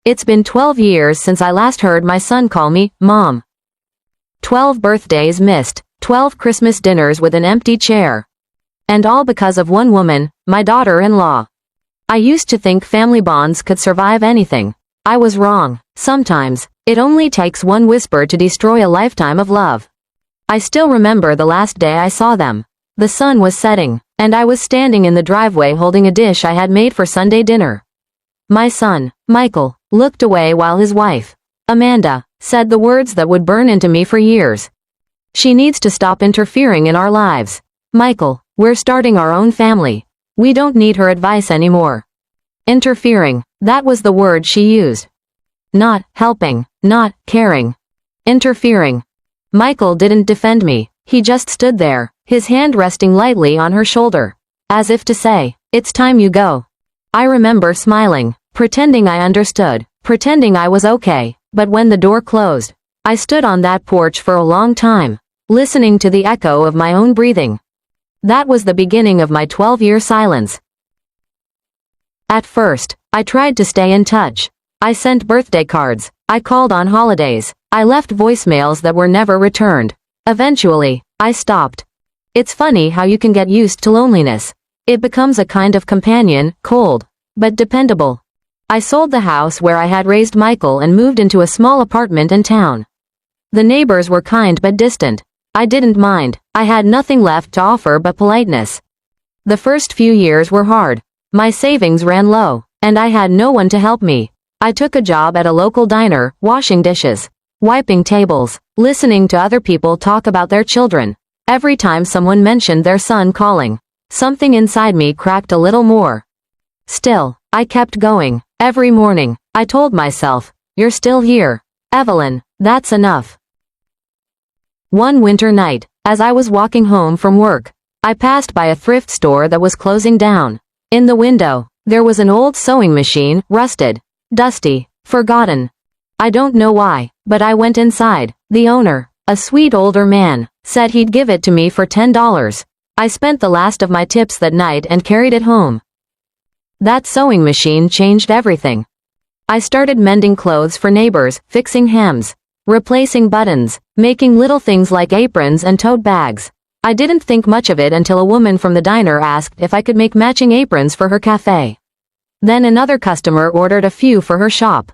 It's been 12 years since I last heard my son call me, Mom. 12 birthdays missed, 12 Christmas dinners with an empty chair. And all because of one woman, my daughter-in-law. I used to think family bonds could survive anything. I was wrong. Sometimes, it only takes one whisper to destroy a lifetime of love. I still remember the last day I saw them. The sun was setting, and I was standing in the driveway holding a dish I had made for Sunday dinner. My son, Michael, looked away while his wife, Amanda, said the words that would burn into me for years. She needs to stop interfering in our lives. Michael, we're starting our own family. We don't need her advice anymore. Interfering, that was the word she used. Not helping, not caring. Interfering. Michael didn't defend me, he just stood there, his hand resting lightly on her shoulder. As if to say, it's time you go. I remember smiling, pretending I understood, pretending I was okay, but when the door closed, I stood on that porch for a long time, listening to the echo of my own breathing. That was the beginning of my 12-year silence. At first, I tried to stay in touch. I sent birthday cards, I called on holidays, I left voicemails that were never returned. Eventually, I stopped. It's funny how you can get used to loneliness. It becomes a kind of companion, cold, but dependable. I sold the house where I had raised Michael and moved into a small apartment in town. The neighbors were kind but distant. I didn't mind, I had nothing left to offer but politeness. The first few years were hard. My savings ran low, and I had no one to help me. I took a job at a local diner, washing dishes, wiping tables, listening to other people talk about their children. Every time someone mentioned their son calling, something inside me cracked a little more. Still, I kept going. Every morning, I told myself, you're still here, Evelyn, that's enough. One winter night, as I was walking home from work, I passed by a thrift store that was closing down. In the window, there was an old sewing machine, rusted, dusty, forgotten. I don't know why, but I went inside. The owner, a sweet older man, said he'd give it to me for $10. I spent the last of my tips that night and carried it home. That sewing machine changed everything. I started mending clothes for neighbors, fixing hems, replacing buttons, making little things like aprons and tote bags. I didn't think much of it until a woman from the diner asked if I could make matching aprons for her cafe. Then another customer ordered a few for her shop.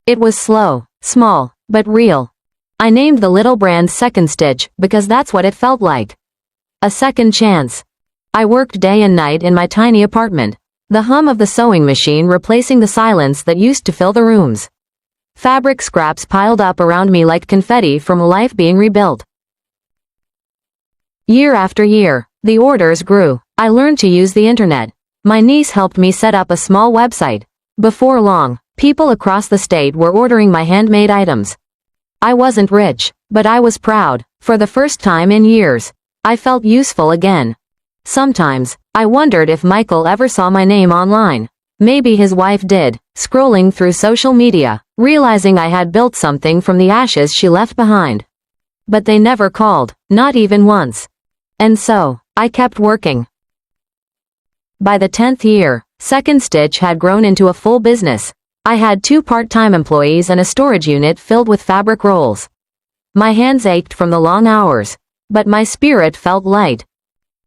It was slow, small, but real. I named the little brand Second Stitch because that's what it felt like. A second chance. I worked day and night in my tiny apartment, the hum of the sewing machine replacing the silence that used to fill the rooms. Fabric scraps piled up around me like confetti from a life being rebuilt. Year after year, the orders grew. I learned to use the internet. My niece helped me set up a small website. Before long, people across the state were ordering my handmade items. I wasn't rich, but I was proud. For the first time in years, I felt useful again. Sometimes, I wondered if Michael ever saw my name online. Maybe his wife did, scrolling through social media, realizing I had built something from the ashes she left behind. But they never called, not even once. And so, I kept working. By the 10th year, Second Stitch had grown into a full business. I had 2 part-time employees and a storage unit filled with fabric rolls. My hands ached from the long hours, but my spirit felt light.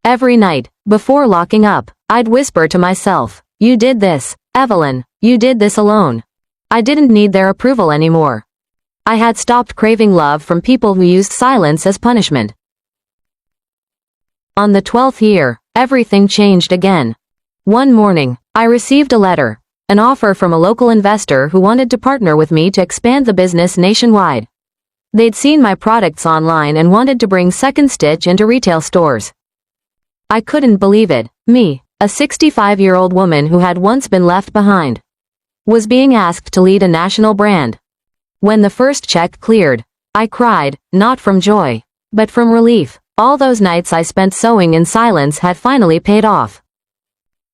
Every night, before locking up, I'd whisper to myself, you did this, Evelyn, you did this alone. I didn't need their approval anymore. I had stopped craving love from people who used silence as punishment. On the 12th year, everything changed again. One morning, I received a letter, an offer from a local investor who wanted to partner with me to expand the business nationwide. They'd seen my products online and wanted to bring Second Stitch into retail stores. I couldn't believe it. Me, a 65-year-old woman who had once been left behind, was being asked to lead a national brand. When the first check cleared, I cried, not from joy, but from relief. All those nights I spent sewing in silence had finally paid off.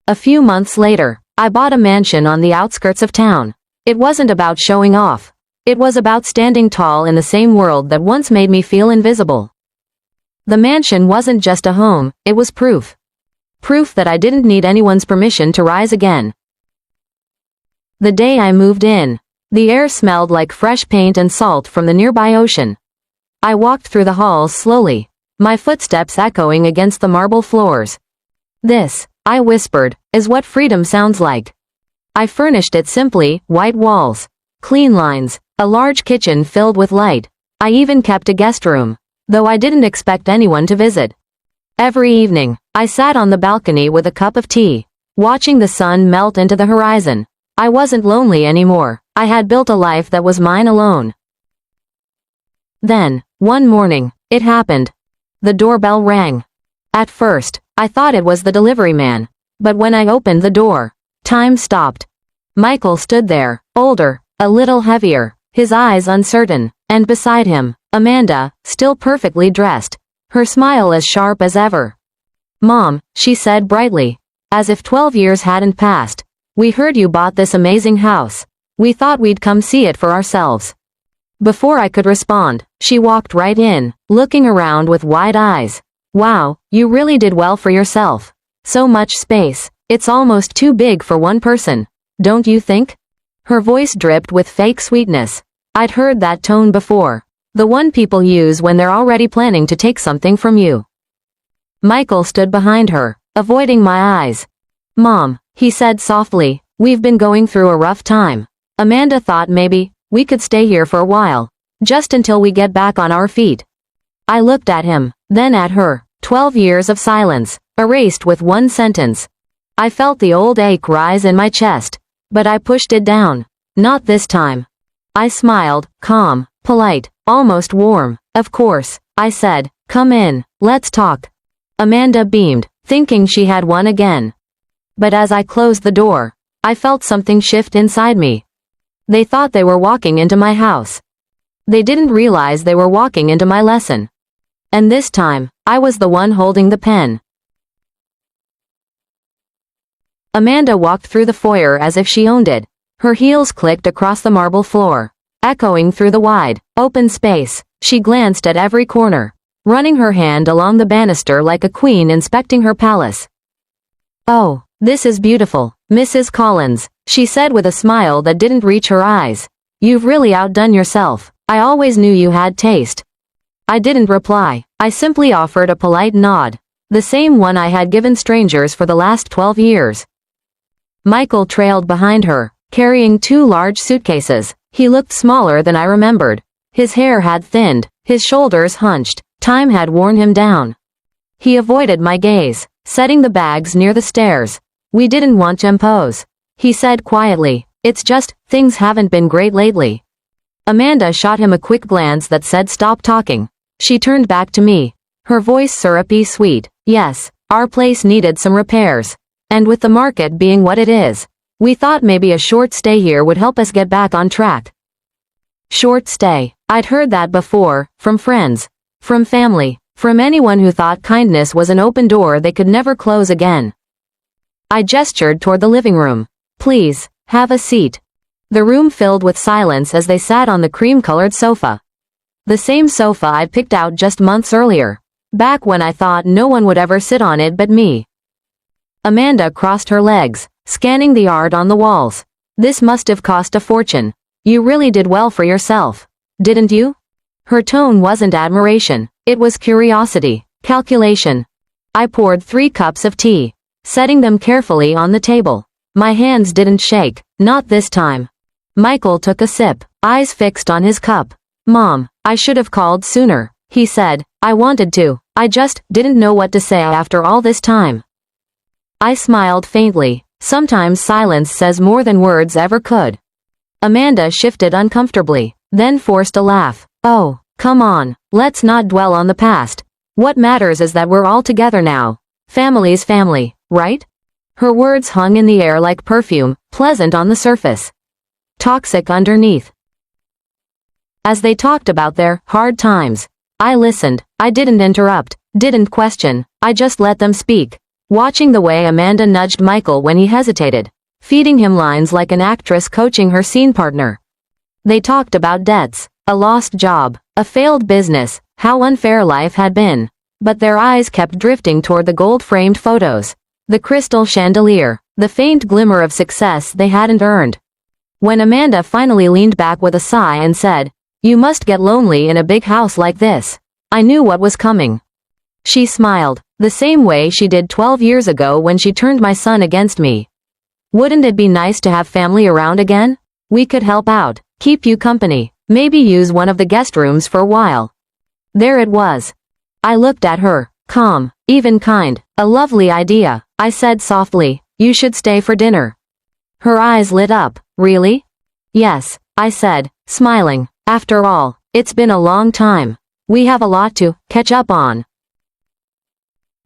A few months later, I bought a mansion on the outskirts of town. It wasn't about showing off. It was about standing tall in the same world that once made me feel invisible. The mansion wasn't just a home, it was proof. Proof that I didn't need anyone's permission to rise again. The day I moved in, The air smelled like fresh paint and salt from the nearby ocean. I walked through the halls slowly, my footsteps echoing against the marble floors. This, I whispered, is what freedom sounds like. I furnished it simply: white walls, clean lines, a large kitchen filled with light. I even kept a guest room, though I didn't expect anyone to visit. Every evening, I sat on the balcony with a cup of tea, watching the sun melt into the horizon. I wasn't lonely anymore. I had built a life that was mine alone. Then, one morning, it happened. The doorbell rang. At first, I thought it was the delivery man, but when I opened the door, time stopped. Michael stood there, older, a little heavier, his eyes uncertain, and beside him, Amanda, still perfectly dressed, her smile as sharp as ever. "Mom," she said brightly, as if 12 years hadn't passed, "we heard you bought this amazing house. We thought we'd come see it for ourselves." Before I could respond, she walked right in, looking around with wide eyes. "Wow, you really did well for yourself. So much space. It's almost too big for one person, don't you think?" Her voice dripped with fake sweetness. I'd heard that tone before. The one people use when they're already planning to take something from you. Michael stood behind her, avoiding my eyes. "Mom," he said softly, "we've been going through a rough time. Amanda thought maybe we could stay here for a while, just until we get back on our feet." I looked at him, then at her. 12 years of silence, erased with one sentence. I felt the old ache rise in my chest, but I pushed it down. Not this time. I smiled, calm, polite, almost warm. "Of course," I said. "Come in, let's talk." Amanda beamed, thinking she had won again. But as I closed the door, I felt something shift inside me. They thought they were walking into my house. They didn't realize they were walking into my lesson. And this time, I was the one holding the pen. Amanda walked through the foyer as if she owned it. Her heels clicked across the marble floor, echoing through the wide, open space. She glanced at every corner, running her hand along the banister like a queen inspecting her palace. "Oh, this is beautiful, Mrs. Collins," she said with a smile that didn't reach her eyes. "You've really outdone yourself. I always knew you had taste." I didn't reply. I simply offered a polite nod, the same one I had given strangers for the last 12 years. Michael trailed behind her, carrying 2 large suitcases. He looked smaller than I remembered. His hair had thinned, his shoulders hunched. Time had worn him down. He avoided my gaze, setting the bags near the stairs. "We didn't want to impose," he said quietly. "It's just, things haven't been great lately." Amanda shot him a quick glance that said stop talking. She turned back to me, her voice syrupy sweet. "Yes, our place needed some repairs. And with the market being what it is, we thought maybe a short stay here would help us get back on track." Short stay. I'd heard that before, from friends, from family, from anyone who thought kindness was an open door they could never close again. I gestured toward the living room. "Please, have a seat." The room filled with silence as they sat on the cream-colored sofa. The same sofa I'd picked out just months earlier, back when I thought no one would ever sit on it but me. Amanda crossed her legs, scanning the art on the walls. "This must have cost a fortune. You really did well for yourself, didn't you?" Her tone wasn't admiration, it was curiosity, calculation. I poured 3 cups of tea, setting them carefully on the table. My hands didn't shake, not this time. Michael took a sip, eyes fixed on his cup. "Mom, I should have called sooner," he said. "I wanted to, I just didn't know what to say after all this time." I smiled faintly. Sometimes silence says more than words ever could. Amanda shifted uncomfortably, then forced a laugh. "Oh, come on, let's not dwell on the past. What matters is that we're all together now. Family's family, right?" Her words hung in the air like perfume, pleasant on the surface, toxic underneath. As they talked about their hard times, I listened. I didn't interrupt, didn't question, I just let them speak, watching the way Amanda nudged Michael when he hesitated, feeding him lines like an actress coaching her scene partner. They talked about debts, a lost job, a failed business, how unfair life had been. But their eyes kept drifting toward the gold-framed photos, the crystal chandelier, the faint glimmer of success they hadn't earned. When Amanda finally leaned back with a sigh and said, "You must get lonely in a big house like this," I knew what was coming. She smiled, the same way she did 12 years ago when she turned my son against me. "Wouldn't it be nice to have family around again? We could help out, keep you company, maybe use one of the guest rooms for a while." There it was. I looked at her, calm, even kind. "A lovely idea," I said softly. "You should stay for dinner." Her eyes lit up. "Really?" "Yes," I said, smiling. "After all, it's been a long time. We have a lot to catch up on."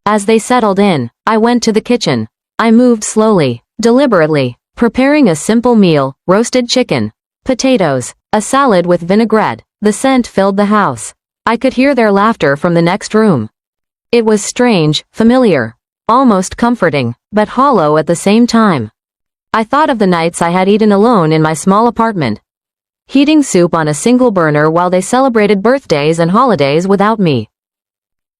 As they settled in, I went to the kitchen. I moved slowly, deliberately, preparing a simple meal: roasted chicken, potatoes, a salad with vinaigrette. The scent filled the house. I could hear their laughter from the next room. It was strange, familiar, almost comforting, but hollow at the same time. I thought of the nights I had eaten alone in my small apartment, heating soup on a single burner while they celebrated birthdays and holidays without me.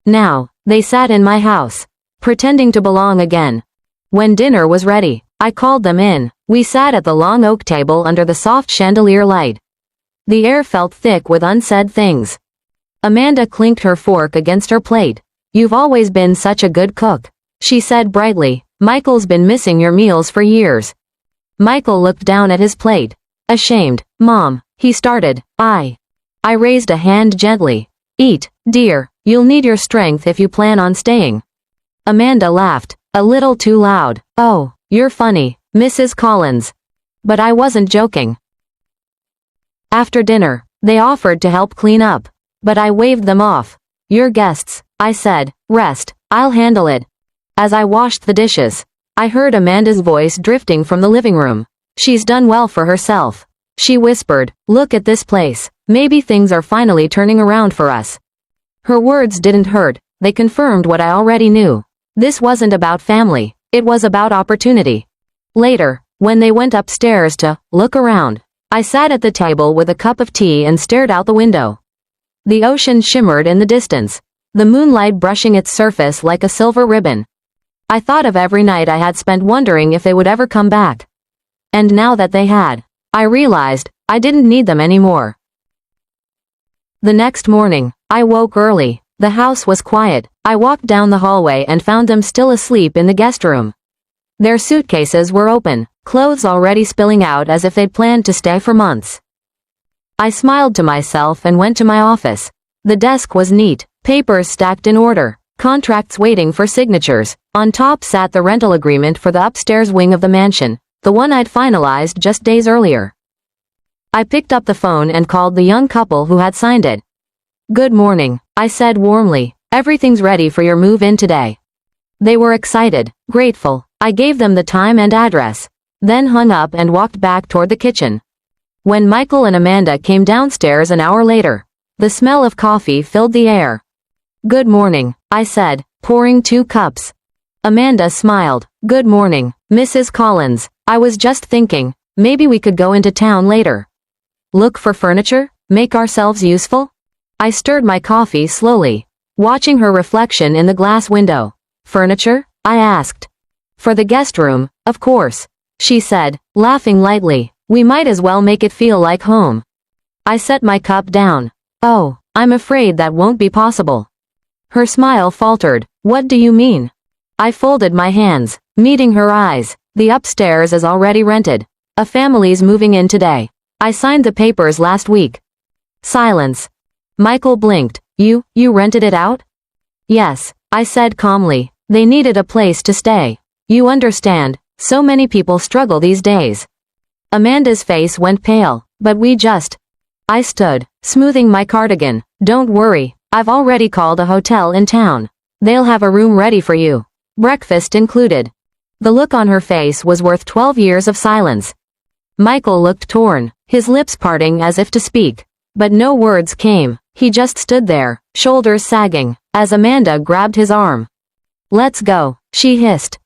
Now, they sat in my house, pretending to belong again. When dinner was ready, I called them in. We sat at the long oak table under the soft chandelier light. The air felt thick with unsaid things. Amanda clinked her fork against her plate. "You've always been such a good cook," she said brightly. "Michael's been missing your meals for years." Michael looked down at his plate. "Ashamed, Mom," he started. I raised a hand gently. "Eat, dear. You'll need your strength if you plan on staying." Amanda laughed, a little too loud. "Oh, you're funny, Mrs. Collins." But I wasn't joking. After dinner, they offered to help clean up, but I waved them off. "You're guests," I said. "Rest, I'll handle it." As I washed the dishes, I heard Amanda's voice drifting from the living room. "She's done well for herself," she whispered. "Look at this place. Maybe things are finally turning around for us." Her words didn't hurt, they confirmed what I already knew. This wasn't about family, it was about opportunity. Later, when they went upstairs to look around, I sat at the table with a cup of tea and stared out the window. The ocean shimmered in the distance, the moonlight brushing its surface like a silver ribbon. I thought of every night I had spent wondering if they would ever come back. And now that they had, I realized I didn't need them anymore. The next morning, I woke early. The house was quiet. I walked down the hallway and found them still asleep in the guest room. Their suitcases were open, clothes already spilling out as if they'd planned to stay for months. I smiled to myself and went to my office. The desk was neat, papers stacked in order, contracts waiting for signatures. On top sat the rental agreement for the upstairs wing of the mansion, the one I'd finalized just days earlier. I picked up the phone and called the young couple who had signed it. "Good morning," I said warmly. "Everything's ready for your move-in today." They were excited, grateful. I gave them the time and address, then hung up and walked back toward the kitchen. When Michael and Amanda came downstairs an hour later, the smell of coffee filled the air. "Good morning," I said, pouring 2 cups. Amanda smiled. "Good morning, Mrs. Collins. I was just thinking, maybe we could go into town later. Look for furniture? Make ourselves useful?" I stirred my coffee slowly, watching her reflection in the glass window. "Furniture?" I asked. "For the guest room, of course," she said, laughing lightly. "We might as well make it feel like home." I set my cup down. "Oh, I'm afraid that won't be possible." Her smile faltered. "What do you mean?" I folded my hands, meeting her eyes. "The upstairs is already rented. A family's moving in today. I signed the papers last week." Silence. Michael blinked. You rented it out?" "Yes," I said calmly. "They needed a place to stay. You understand, so many people struggle these days." Amanda's face went pale. "But we just..." I stood, smoothing my cardigan. "Don't worry, I've already called a hotel in town. They'll have a room ready for you. Breakfast included." The look on her face was worth 12 years of silence. Michael looked torn, his lips parting as if to speak. But no words came. He just stood there, shoulders sagging, as Amanda grabbed his arm. "Let's go," she hissed.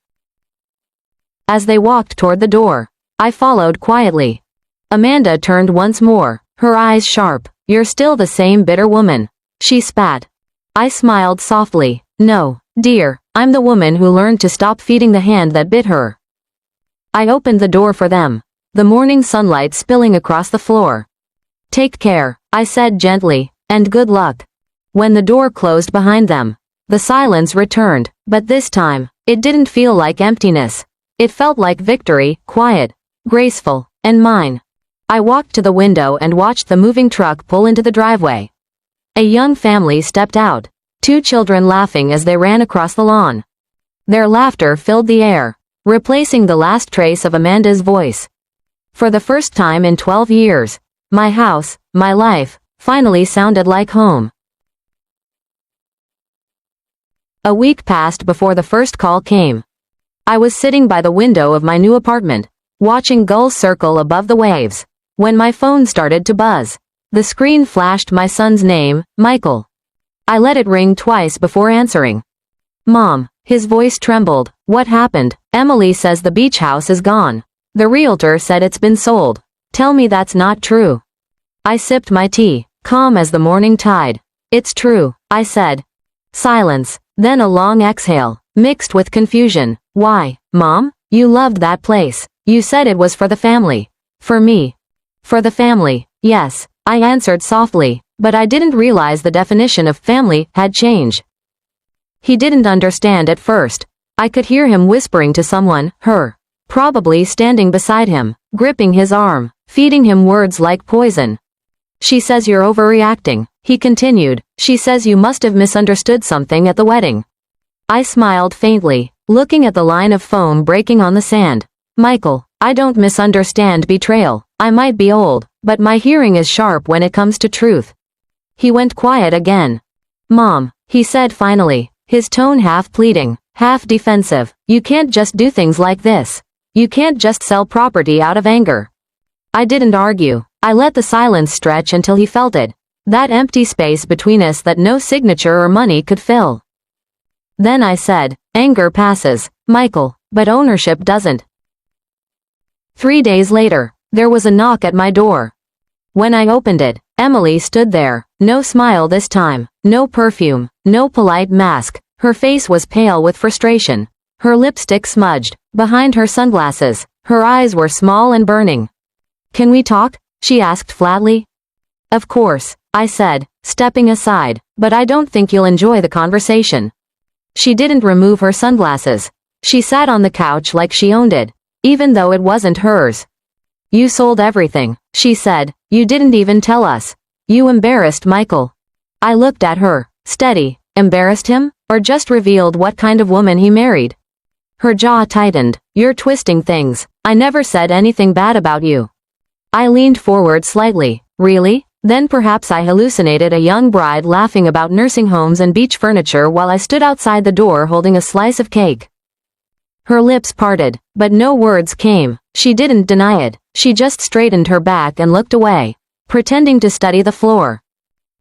As they walked toward the door, I followed quietly. Amanda turned once more, her eyes sharp. "You're still the same bitter woman," she spat. I smiled softly. "No, dear, I'm the woman who learned to stop feeding the hand that bit her." I opened the door for them. the morning sunlight spilling across the floor. "Take care," I said gently, "and good luck." When the door closed behind them, the silence returned, but this time, it didn't feel like emptiness. It felt like victory, quiet, graceful, and mine. I walked to the window and watched the moving truck pull into the driveway. A young family stepped out, 2 children laughing as they ran across the lawn. Their laughter filled the air, replacing the last trace of Amanda's voice. For the first time in 12 years, my house, my life, finally sounded like home. A week passed before the first call came. I was sitting by the window of my new apartment, watching gulls circle above the waves, when my phone started to buzz. The screen flashed my son's name, Michael. I let it ring twice before answering. "Mom," his voice trembled. "What happened?" "Emily says the beach house is gone. The realtor said it's been sold." "Tell me that's not true." I sipped my tea, calm as the morning tide. "It's true," I said. Silence, then a long exhale, mixed with confusion. "Why, Mom? You loved that place. You said it was for the family." "For me." "For the family, yes," I answered softly, but I didn't realize the definition of family had changed. He didn't understand at first. I could hear him whispering to someone, her, probably standing beside him, gripping his arm, feeding him words like poison. "She says you're overreacting," he continued. "She says you must have misunderstood something at the wedding." I smiled faintly, looking at the line of foam breaking on the sand. "Michael, I don't misunderstand betrayal. I might be old, but my hearing is sharp when it comes to truth." He went quiet again. "Mom," he said finally, his tone half pleading, half defensive, "you can't just do things like this. You can't just sell property out of anger." I didn't argue. I let the silence stretch until he felt it. That empty space between us that no signature or money could fill. Then I said, "Anger passes, Michael, but ownership doesn't." 3 days later, there was a knock at my door. When I opened it, Emily stood there, no smile this time, no perfume, no polite mask. Her face was pale with frustration, her lipstick smudged, behind her sunglasses, her eyes were small and burning. "Can we talk?" she asked flatly. "Of course," I said, stepping aside, "but I don't think you'll enjoy the conversation." She didn't remove her sunglasses. She sat on the couch like she owned it, even though it wasn't hers. "You sold everything," she said. "You didn't even tell us. You embarrassed Michael." I looked at her, steady. Embarrassed him, or just revealed what kind of woman he married? Her jaw tightened. "You're twisting things. I never said anything bad about you." I leaned forward slightly. "Really? Then perhaps I hallucinated a young bride laughing about nursing homes and beach furniture while I stood outside the door holding a slice of cake." Her lips parted, but no words came. She didn't deny it. She just straightened her back and looked away, pretending to study the floor.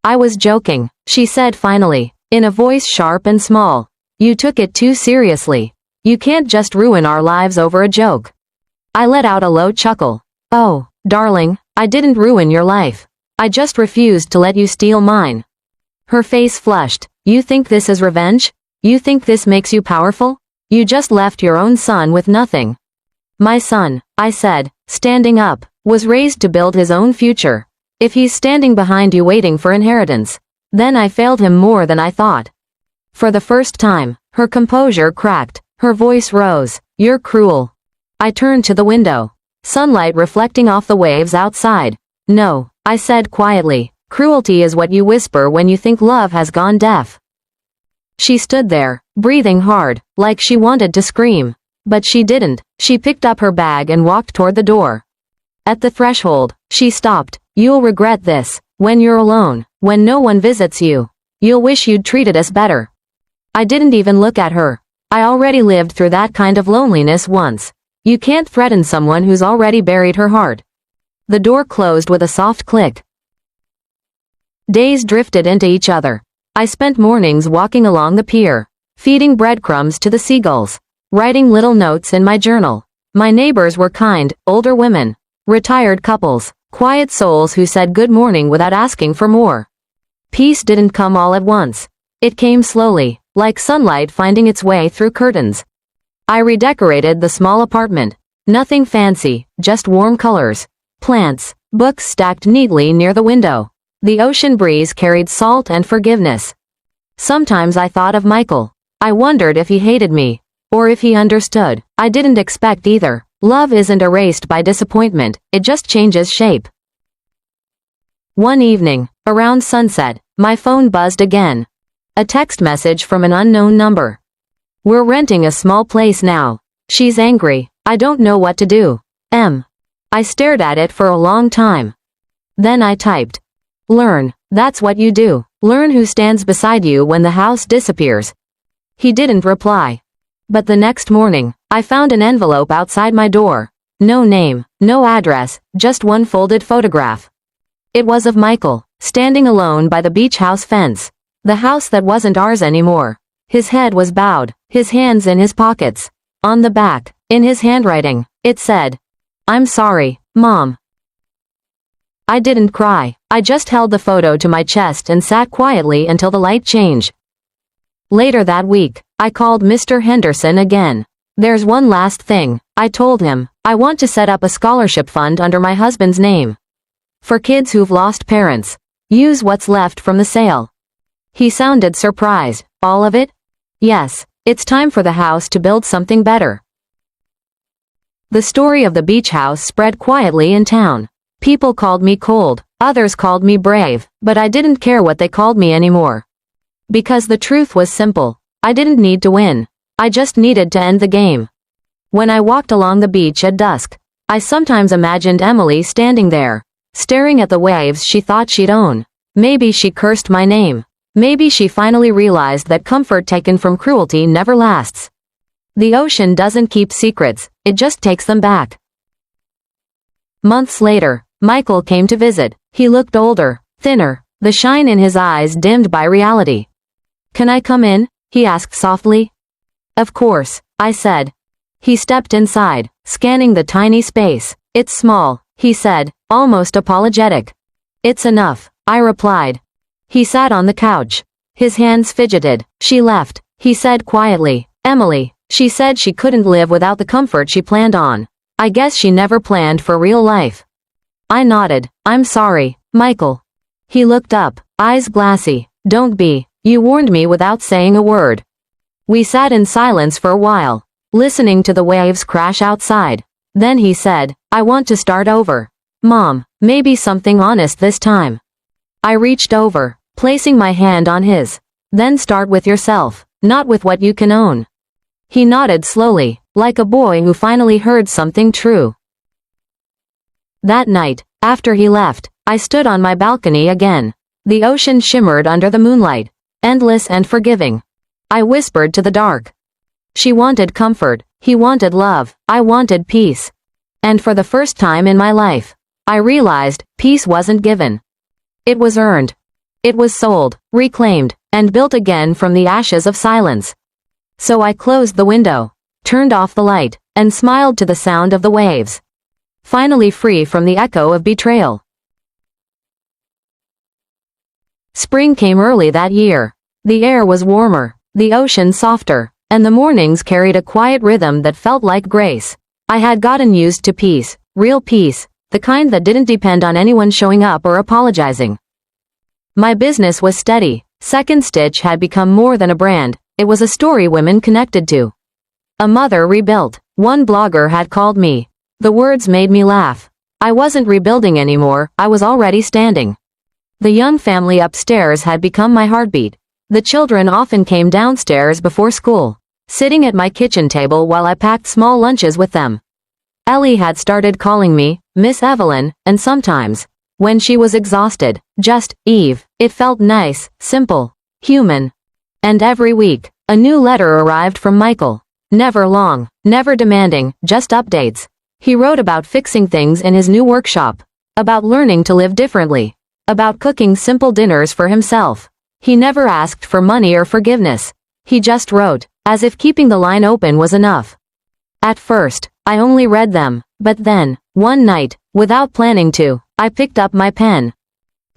"I was joking," she said finally, in a voice sharp and small. "You took it too seriously. You can't just ruin our lives over a joke." I let out a low chuckle. "Oh, darling, I didn't ruin your life. I just refused to let you steal mine." Her face flushed. "You think this is revenge? You think this makes you powerful? You just left your own son with nothing." "My son," I said, standing up, "was raised to build his own future. If he's standing behind you waiting for inheritance, then I failed him more than I thought." For the first time, her composure cracked, her voice rose. "You're cruel." I turned to the window, sunlight reflecting off the waves outside. "No," I said quietly, "cruelty is what you whisper when you think love has gone deaf." She stood there, breathing hard, like she wanted to scream. But she didn't. She picked up her bag and walked toward the door. At the threshold, she stopped. "You'll regret this, when you're alone, when no one visits you. You'll wish you'd treated us better." I didn't even look at her. I already lived through that kind of loneliness once. You can't threaten someone who's already buried her heart. The door closed with a soft click. Days drifted into each other. I spent mornings walking along the pier, feeding breadcrumbs to the seagulls, writing little notes in my journal. My neighbors were kind, older women, retired couples, quiet souls who said good morning without asking for more. Peace didn't come all at once. It came slowly, like sunlight finding its way through curtains. I redecorated the small apartment. Nothing fancy, just warm colors. Plants, books stacked neatly near the window. The ocean breeze carried salt and forgiveness. Sometimes I thought of Michael. I wondered if he hated me. Or if he understood. I didn't expect either. Love isn't erased by disappointment, it just changes shape. One evening, around sunset, my phone buzzed again. A text message from an unknown number. We're renting a small place now. She's angry. I don't know what to do. I stared at it for a long time. Then I typed. Learn. That's what you do. Learn who stands beside you when the house disappears. He didn't reply. But the next morning, I found an envelope outside my door. No name, no address, just one folded photograph. It was of Michael, standing alone by the beach house fence. The house that wasn't ours anymore. His head was bowed, his hands in his pockets. On the back, in his handwriting, it said, I'm sorry, Mom. I didn't cry. I just held the photo to my chest and sat quietly until the light changed. Later that week, I called Mr. Henderson again. There's one last thing, I told him. I want to set up a scholarship fund under my husband's name. For kids who've lost parents. Use what's left from the sale. He sounded surprised. All of it? Yes, it's time for the house to build something better. The story of the beach house spread quietly in town. People called me cold, others called me brave, but I didn't care what they called me anymore. Because the truth was simple. I didn't need to win. I just needed to end the game. When I walked along the beach at dusk, I sometimes imagined Emily standing there, staring at the waves she thought she'd own. Maybe she cursed my name. Maybe she finally realized that comfort taken from cruelty never lasts. The ocean doesn't keep secrets, it just takes them back. Months later, Michael came to visit. He looked older, thinner, the shine in his eyes dimmed by reality. Can I come in? He asked softly. Of course, I said. He stepped inside, scanning the tiny space. It's small, he said, almost apologetic. It's enough, I replied. He sat on the couch. His hands fidgeted. She left. He said quietly, Emily. She said she couldn't live without the comfort she planned on. I guess she never planned for real life. I nodded. I'm sorry, Michael. He looked up, eyes glassy. Don't be. You warned me without saying a word. We sat in silence for a while, listening to the waves crash outside. Then he said, I want to start over. Mom, maybe something honest this time. I reached over, placing my hand on his. Then start with yourself, not with what you can own. He nodded slowly, like a boy who finally heard something true. That night, after he left, I stood on my balcony again. The ocean shimmered under the moonlight, endless and forgiving. I whispered to the dark. She wanted comfort, he wanted love, I wanted peace. And for the first time in my life, I realized peace wasn't given. It was earned. It was sold, reclaimed, and built again from the ashes of silence. So I closed the window, turned off the light, and smiled to the sound of the waves. Finally free from the echo of betrayal. Spring came early that year. The air was warmer, the ocean softer, and the mornings carried a quiet rhythm that felt like grace. I had gotten used to peace, real peace, the kind that didn't depend on anyone showing up or apologizing. My business was steady. Second Stitch had become more than a brand, it was a story women connected to. A mother rebuilt. One blogger had called me. The words made me laugh. I wasn't rebuilding anymore, I was already standing. The young family upstairs had become my heartbeat. The children often came downstairs before school, sitting at my kitchen table while I packed small lunches with them. Ellie had started calling me Miss Evelyn, and sometimes, when she was exhausted, just Eve. It felt nice, simple, human. And every week, a new letter arrived from Michael. Never long, never demanding, just updates. He wrote about fixing things in his new workshop, about learning to live differently, about cooking simple dinners for himself. He never asked for money or forgiveness. He just wrote, as if keeping the line open was enough. At first, I only read them, but then, one night, without planning to, I picked up my pen.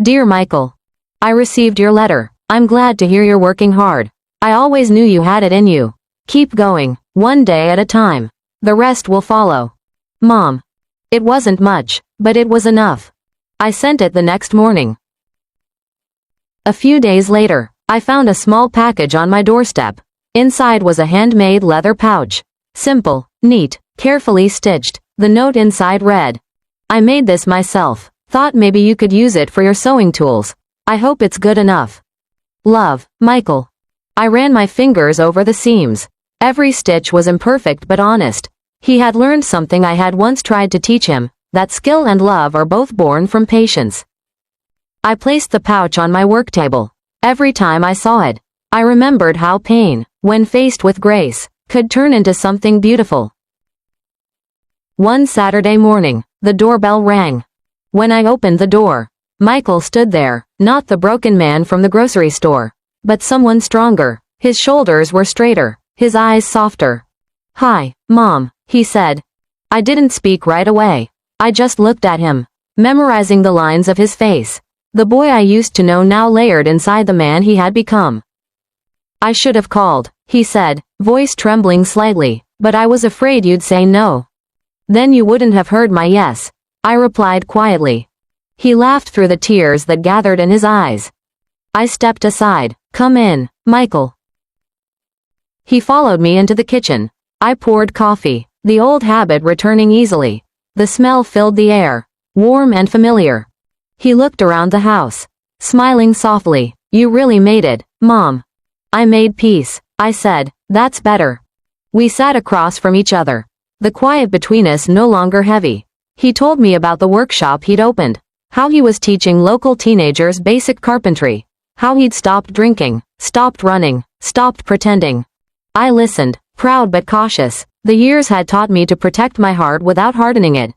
Dear Michael, I received your letter. I'm glad to hear you're working hard. I always knew you had it in you. Keep going, one day at a time. The rest will follow. Mom. It wasn't much, but it was enough. I sent it the next morning. A few days later, I found a small package on my doorstep. Inside was a handmade leather pouch. Simple, neat, carefully stitched. The note inside read, "I made this myself. Thought maybe you could use it for your sewing tools. I hope it's good enough. Love, Michael." I ran my fingers over the seams. Every stitch was imperfect but honest. He had learned something I had once tried to teach him, that skill and love are both born from patience. I placed the pouch on my work table. Every time I saw it, I remembered how pain, when faced with grace, could turn into something beautiful. One Saturday morning, the doorbell rang. When I opened the door, Michael stood there, not the broken man from the grocery store, but someone stronger. His shoulders were straighter, his eyes softer. "Hi, Mom," he said. I didn't speak right away. I just looked at him, memorizing the lines of his face. The boy I used to know now layered inside the man he had become. "I should have called," he said, voice trembling slightly, "but I was afraid you'd say no. Then you wouldn't have heard my yes," I replied quietly. He laughed through the tears that gathered in his eyes. I stepped aside. "Come in, Michael." He followed me into the kitchen. I poured coffee, the old habit returning easily. The smell filled the air, warm and familiar. He looked around the house, smiling softly. "You really made it, Mom." "I made peace," I said. "That's better." We sat across from each other, the quiet between us no longer heavy. He told me about the workshop he'd opened, how he was teaching local teenagers basic carpentry, how he'd stopped drinking, stopped running, stopped pretending. I listened, proud but cautious. The years had taught me to protect my heart without hardening it.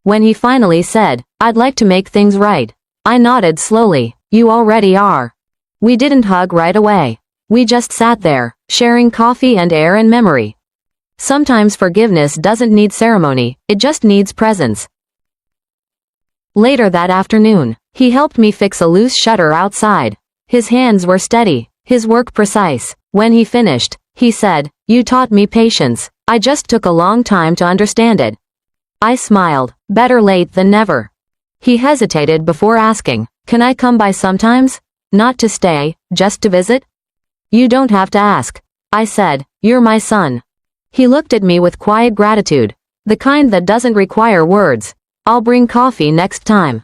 When he finally said, "I'd like to make things right," I nodded slowly. "You already are." We didn't hug right away. We just sat there, sharing coffee and air and memory. Sometimes forgiveness doesn't need ceremony, it just needs presence. Later that afternoon, he helped me fix a loose shutter outside. His hands were steady, his work precise. When he finished, he said, "You taught me patience. I just took a long time to understand it." I smiled. Better late than never. He hesitated before asking, "Can I come by sometimes? Not to stay, just to visit?" "You don't have to ask," I said. "You're my son." He looked at me with quiet gratitude, the kind that doesn't require words. "I'll bring coffee next time."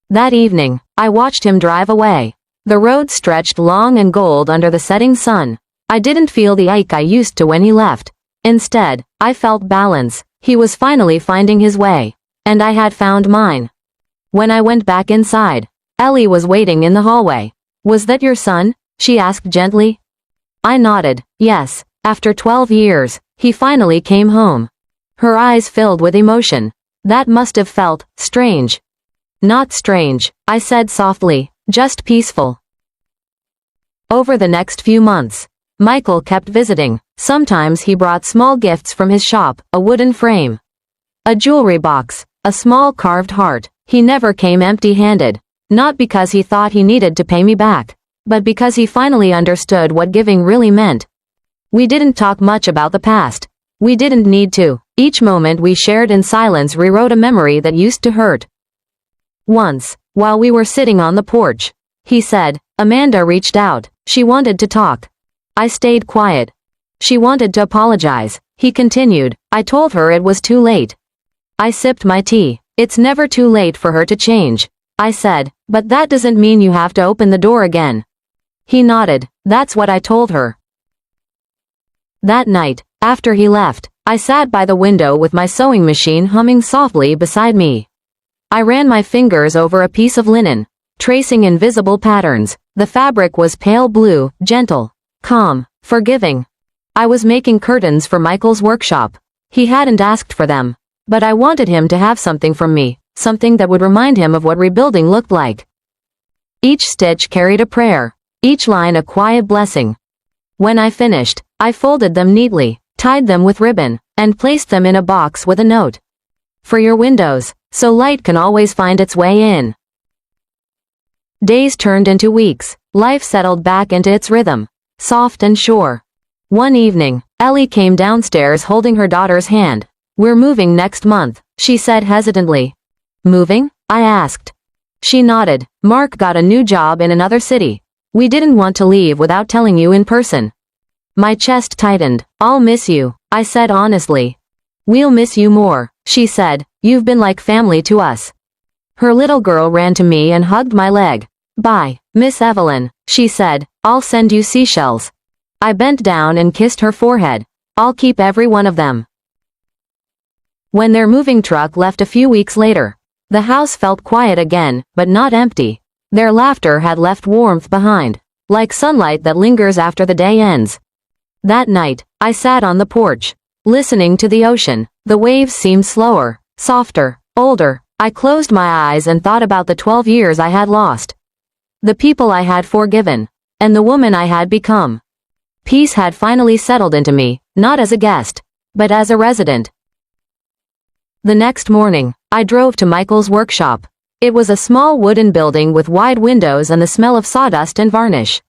That evening, I watched him drive away. The road stretched long and gold under the setting sun. I didn't feel the ache I used to when he left. Instead, I felt balance. He was finally finding his way, and I had found mine. When I went back inside, Ellie was waiting in the hallway. "Was that your son?" she asked gently. I nodded. Yes, after 12 years, he finally came home. Her eyes filled with emotion. That must have felt strange. "Not strange," I said softly, "just peaceful." Over the next few months, Michael kept visiting. Sometimes he brought small gifts from his shop, a wooden frame, a jewelry box, a small carved heart. He never came empty-handed, not because he thought he needed to pay me back, but because he finally understood what giving really meant. We didn't talk much about the past. We didn't need to. Each moment we shared in silence rewrote a memory that used to hurt. Once, while we were sitting on the porch, he said, "Amanda reached out. She wanted to talk." I stayed quiet. "She wanted to apologize," he continued. "I told her it was too late." I sipped my tea. "It's never too late for her to change," I said, "but that doesn't mean you have to open the door again." He nodded. "That's what I told her." That night, after he left, I sat by the window with my sewing machine humming softly beside me. I ran my fingers over a piece of linen, tracing invisible patterns. The fabric was pale blue, gentle, calm, forgiving. I was making curtains for Michael's workshop. He hadn't asked for them, but I wanted him to have something from me, something that would remind him of what rebuilding looked like. Each stitch carried a prayer, each line a quiet blessing. When I finished, I folded them neatly, tied them with ribbon, and placed them in a box with a note. "For your windows, so light can always find its way in." Days turned into weeks. Life settled back into its rhythm, soft and sure. One evening, Ellie came downstairs holding her daughter's hand. We're moving next month, she said hesitantly. Moving? I asked. She nodded. Mark got a new job in another city. We didn't want to leave without telling you in person. My chest tightened. I'll miss you, I said honestly. We'll miss you more, she said. You've been like family to us. Her little girl ran to me and hugged my leg. Bye, Miss Evelyn, she said. I'll send you seashells. I bent down and kissed her forehead. I'll keep every one of them. When their moving truck left a few weeks later, the house felt quiet again, but not empty. Their laughter had left warmth behind, like sunlight that lingers after the day ends. That night, I sat on the porch, listening to the ocean. The waves seemed slower, softer, older. I closed my eyes and thought about the 12 years I had lost, the people I had forgiven, and the woman I had become. Peace had finally settled into me, not as a guest, but as a resident. The next morning, I drove to Michael's workshop. It was a small wooden building with wide windows and the smell of sawdust and varnish.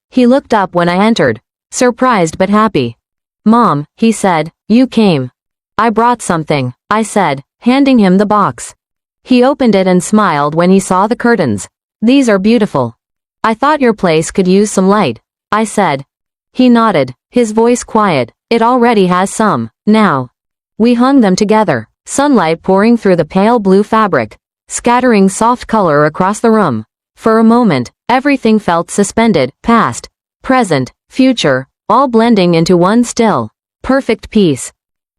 He looked up when I entered, surprised but happy. Mom, he said, you came. I brought something, I said, handing him the box. He opened it and smiled when he saw the curtains. These are beautiful. I thought your place could use some light, I said. He nodded, his voice quiet. It already has some, now. We hung them together, sunlight pouring through the pale blue fabric, scattering soft color across the room. For a moment, everything felt suspended, past, present, future, all blending into one still, perfect peace.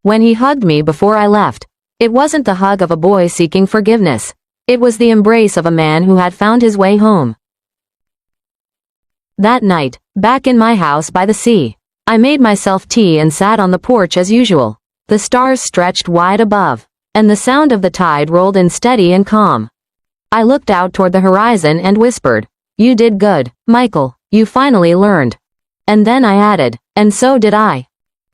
When he hugged me before I left, it wasn't the hug of a boy seeking forgiveness. It was the embrace of a man who had found his way home. That night, back in my house by the sea, I made myself tea and sat on the porch as usual. The stars stretched wide above, and the sound of the tide rolled in steady and calm. I looked out toward the horizon and whispered, "You did good, Michael, you finally learned." And then I added, "And so did I."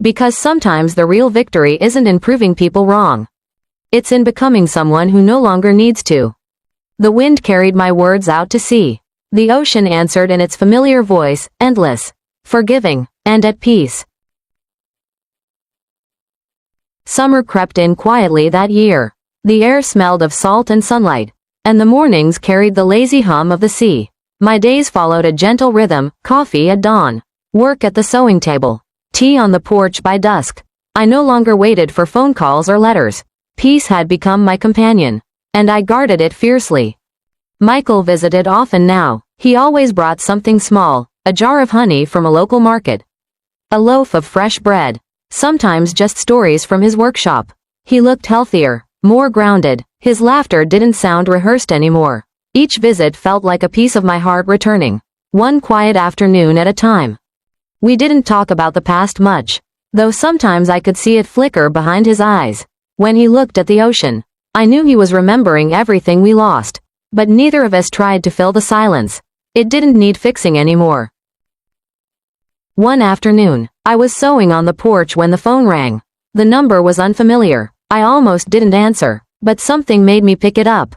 Because sometimes the real victory isn't in proving people wrong. It's in becoming someone who no longer needs to. The wind carried my words out to sea. The ocean answered in its familiar voice, endless, forgiving, and at peace. Summer crept in quietly that year. The air smelled of salt and sunlight, and the mornings carried the lazy hum of the sea. My days followed a gentle rhythm, coffee at dawn, work at the sewing table, tea on the porch by dusk. I no longer waited for phone calls or letters. Peace had become my companion, and I guarded it fiercely. Michael visited often now. He always brought something small, a jar of honey from a local market, a loaf of fresh bread, sometimes just stories from his workshop. He looked healthier, more grounded. His laughter didn't sound rehearsed anymore. Each visit felt like a piece of my heart returning, one quiet afternoon at a time. We didn't talk about the past much, though sometimes I could see it flicker behind his eyes. When he looked at the ocean, I knew he was remembering everything we lost, but neither of us tried to fill the silence. It didn't need fixing anymore. One afternoon, I was sewing on the porch when the phone rang. The number was unfamiliar. I almost didn't answer, but something made me pick it up.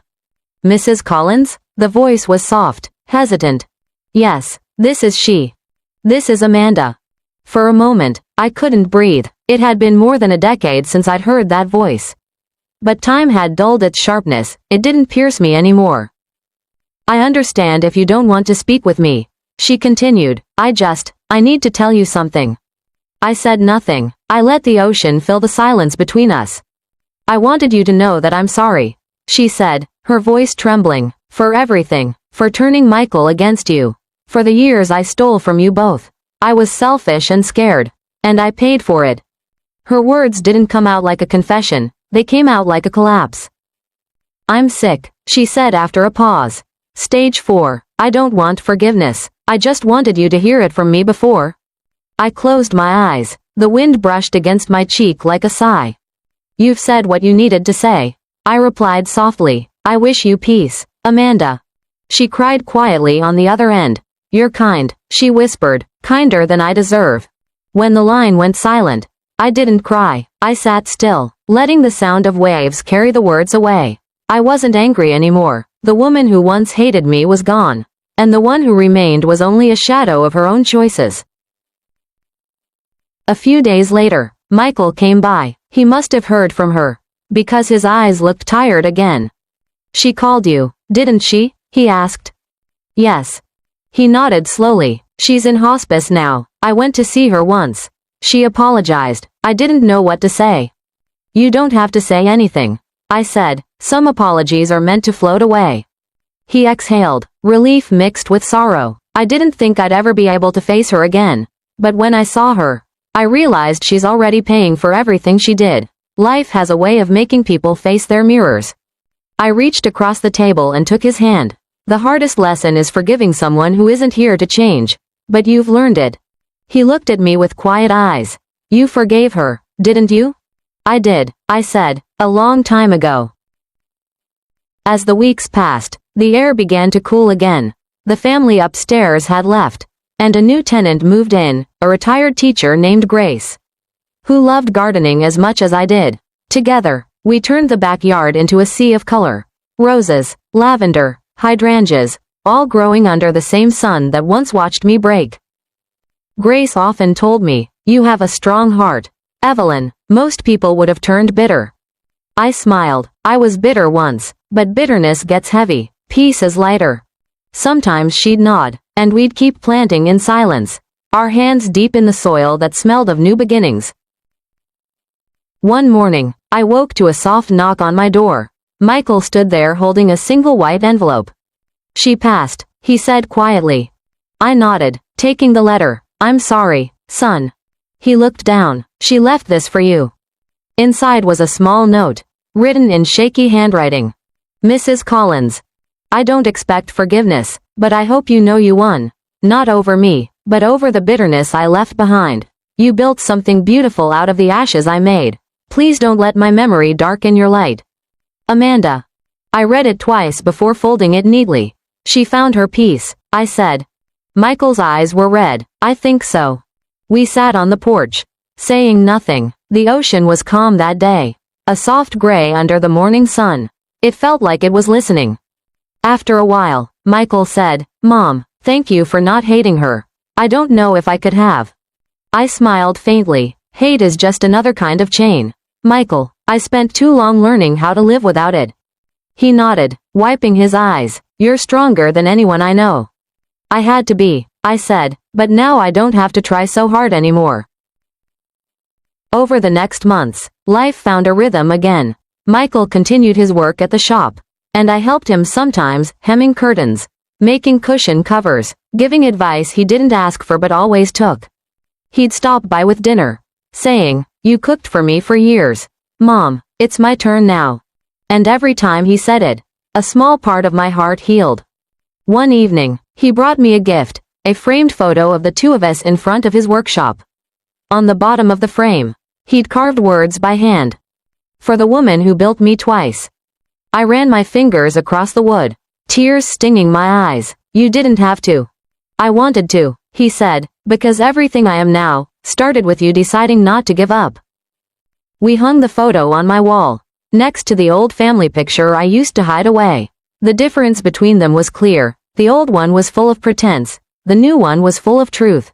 Mrs. Collins? The voice was soft, hesitant. Yes, this is she. This is Amanda. For a moment, I couldn't breathe. It had been more than a decade since I'd heard that voice. But time had dulled its sharpness. It didn't pierce me anymore. I understand if you don't want to speak with me, she continued. I need to tell you something. I said nothing. I let the ocean fill the silence between us. I wanted you to know that I'm sorry, she said, her voice trembling, for everything, for turning Michael against you, for the years I stole from you both. I was selfish and scared, and I paid for it. Her words didn't come out like a confession, they came out like a collapse. I'm sick, she said after a pause. Stage 4, I don't want forgiveness, I just wanted you to hear it from me before. I closed my eyes. The wind brushed against my cheek like a sigh. You've said what you needed to say, I replied softly. I wish you peace, Amanda. She cried quietly on the other end. You're kind, she whispered, kinder than I deserve. When the line went silent, I didn't cry. I sat still, letting the sound of waves carry the words away. I wasn't angry anymore. The woman who once hated me was gone, and the one who remained was only a shadow of her own choices. A few days later, Michael came by. He must have heard from her, because his eyes looked tired again. She called you, didn't she? He asked. Yes. He nodded slowly. She's in hospice now. I went to see her once. She apologized. I didn't know what to say. You don't have to say anything, I said. Some apologies are meant to float away. He exhaled, relief mixed with sorrow. I didn't think I'd ever be able to face her again. But when I saw her, I realized she's already paying for everything she did. Life has a way of making people face their mirrors. I reached across the table and took his hand. The hardest lesson is forgiving someone who isn't here to change. But you've learned it. He looked at me with quiet eyes. You forgave her, didn't you? I did, I said, a long time ago. As the weeks passed, the air began to cool again. The family upstairs had left, and a new tenant moved in, a retired teacher named Grace, who loved gardening as much as I did. Together, we turned the backyard into a sea of color. Roses, lavender, hydrangeas, all growing under the same sun that once watched me break. Grace often told me, you have a strong heart, Evelyn. Most people would have turned bitter. I smiled. I was bitter once, but bitterness gets heavy. Peace is lighter. Sometimes she'd nod, and we'd keep planting in silence, our hands deep in the soil that smelled of new beginnings. One morning, I woke to a soft knock on my door. Michael stood there holding a single white envelope. She passed, he said quietly. I nodded, taking the letter. I'm sorry, son. He looked down. She left this for you. Inside was a small note, written in shaky handwriting. Mrs. Collins. I don't expect forgiveness, but I hope you know you won. Not over me, but over the bitterness I left behind. You built something beautiful out of the ashes I made. Please don't let my memory darken your light. Amanda. I read it twice before folding it neatly. She found her peace, I said. Michael's eyes were red. I think so. We sat on the porch, saying nothing. The ocean was calm that day, a soft gray under the morning sun. It felt like it was listening. After a while, Michael said, Mom, thank you for not hating her. I don't know if I could have. I smiled faintly. Hate is just another kind of chain. Michael, I spent too long learning how to live without it. He nodded, wiping his eyes. You're stronger than anyone I know. I had to be, I said, but now I don't have to try so hard anymore. Over the next months, life found a rhythm again. Michael continued his work at the shop, and I helped him sometimes, hemming curtains, making cushion covers, giving advice he didn't ask for but always took. He'd stop by with dinner, saying, You cooked for me for years. Mom, it's my turn now. And every time he said it, a small part of my heart healed. One evening, he brought me a gift, a framed photo of the two of us in front of his workshop. On the bottom of the frame, he'd carved words by hand. For the woman who built me twice. I ran my fingers across the wood, tears stinging my eyes. You didn't have to. I wanted to, he said, because everything I am now started with you deciding not to give up. We hung the photo on my wall, next to the old family picture I used to hide away. The difference between them was clear. The old one was full of pretense. The new one was full of truth.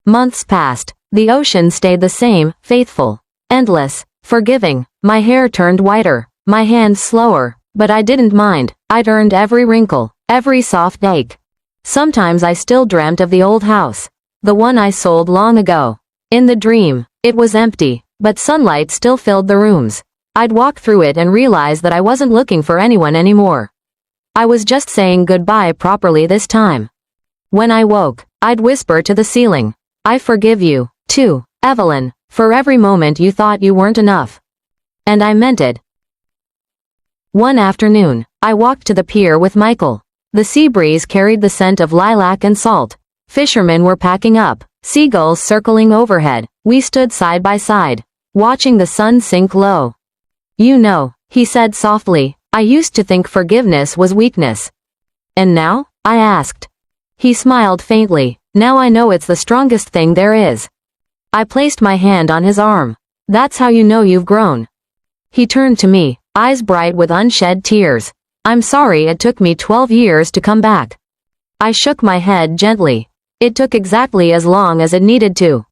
Months passed. The ocean stayed the same, faithful, endless, forgiving. My hair turned whiter, my hands slower, but I didn't mind. I'd earned every wrinkle, every soft ache. Sometimes I still dreamt of the old house, the one I sold long ago. In the dream, it was empty, but sunlight still filled the rooms. I'd walk through it and realize that I wasn't looking for anyone anymore. I was just saying goodbye properly this time. When I woke, I'd whisper to the ceiling, I forgive you, too, Evelyn, for every moment you thought you weren't enough. And I meant it. One afternoon, I walked to the pier with Michael. The sea breeze carried the scent of lilac and salt. Fishermen were packing up, seagulls circling overhead. We stood side by side, watching the sun sink low. You know, he said softly, I used to think forgiveness was weakness. And now? I asked. He smiled faintly. Now I know it's the strongest thing there is. I placed my hand on his arm. That's how you know you've grown. He turned to me, eyes bright with unshed tears. I'm sorry it took me 12 years to come back. I shook my head gently. It took exactly as long as it needed to.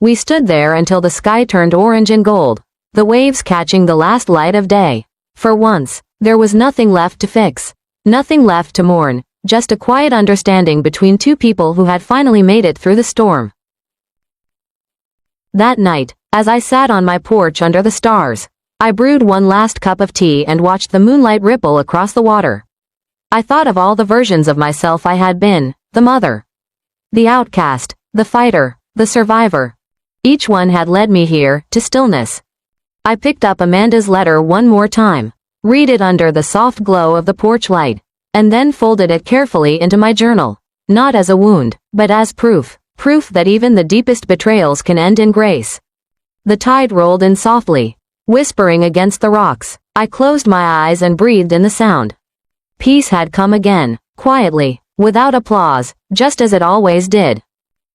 We stood there until the sky turned orange and gold, the waves catching the last light of day. For once, there was nothing left to fix, nothing left to mourn, just a quiet understanding between two people who had finally made it through the storm. That night, as I sat on my porch under the stars, I brewed one last cup of tea and watched the moonlight ripple across the water. I thought of all the versions of myself I had been, the mother, the outcast, the fighter, the survivor. Each one had led me here, to stillness. I picked up Amanda's letter one more time, read it under the soft glow of the porch light, and then folded it carefully into my journal, not as a wound, but as proof that even the deepest betrayals can end in grace. The tide rolled in softly, whispering against the rocks. I closed my eyes and breathed in the sound. Peace had come again, quietly, without applause, just as it always did.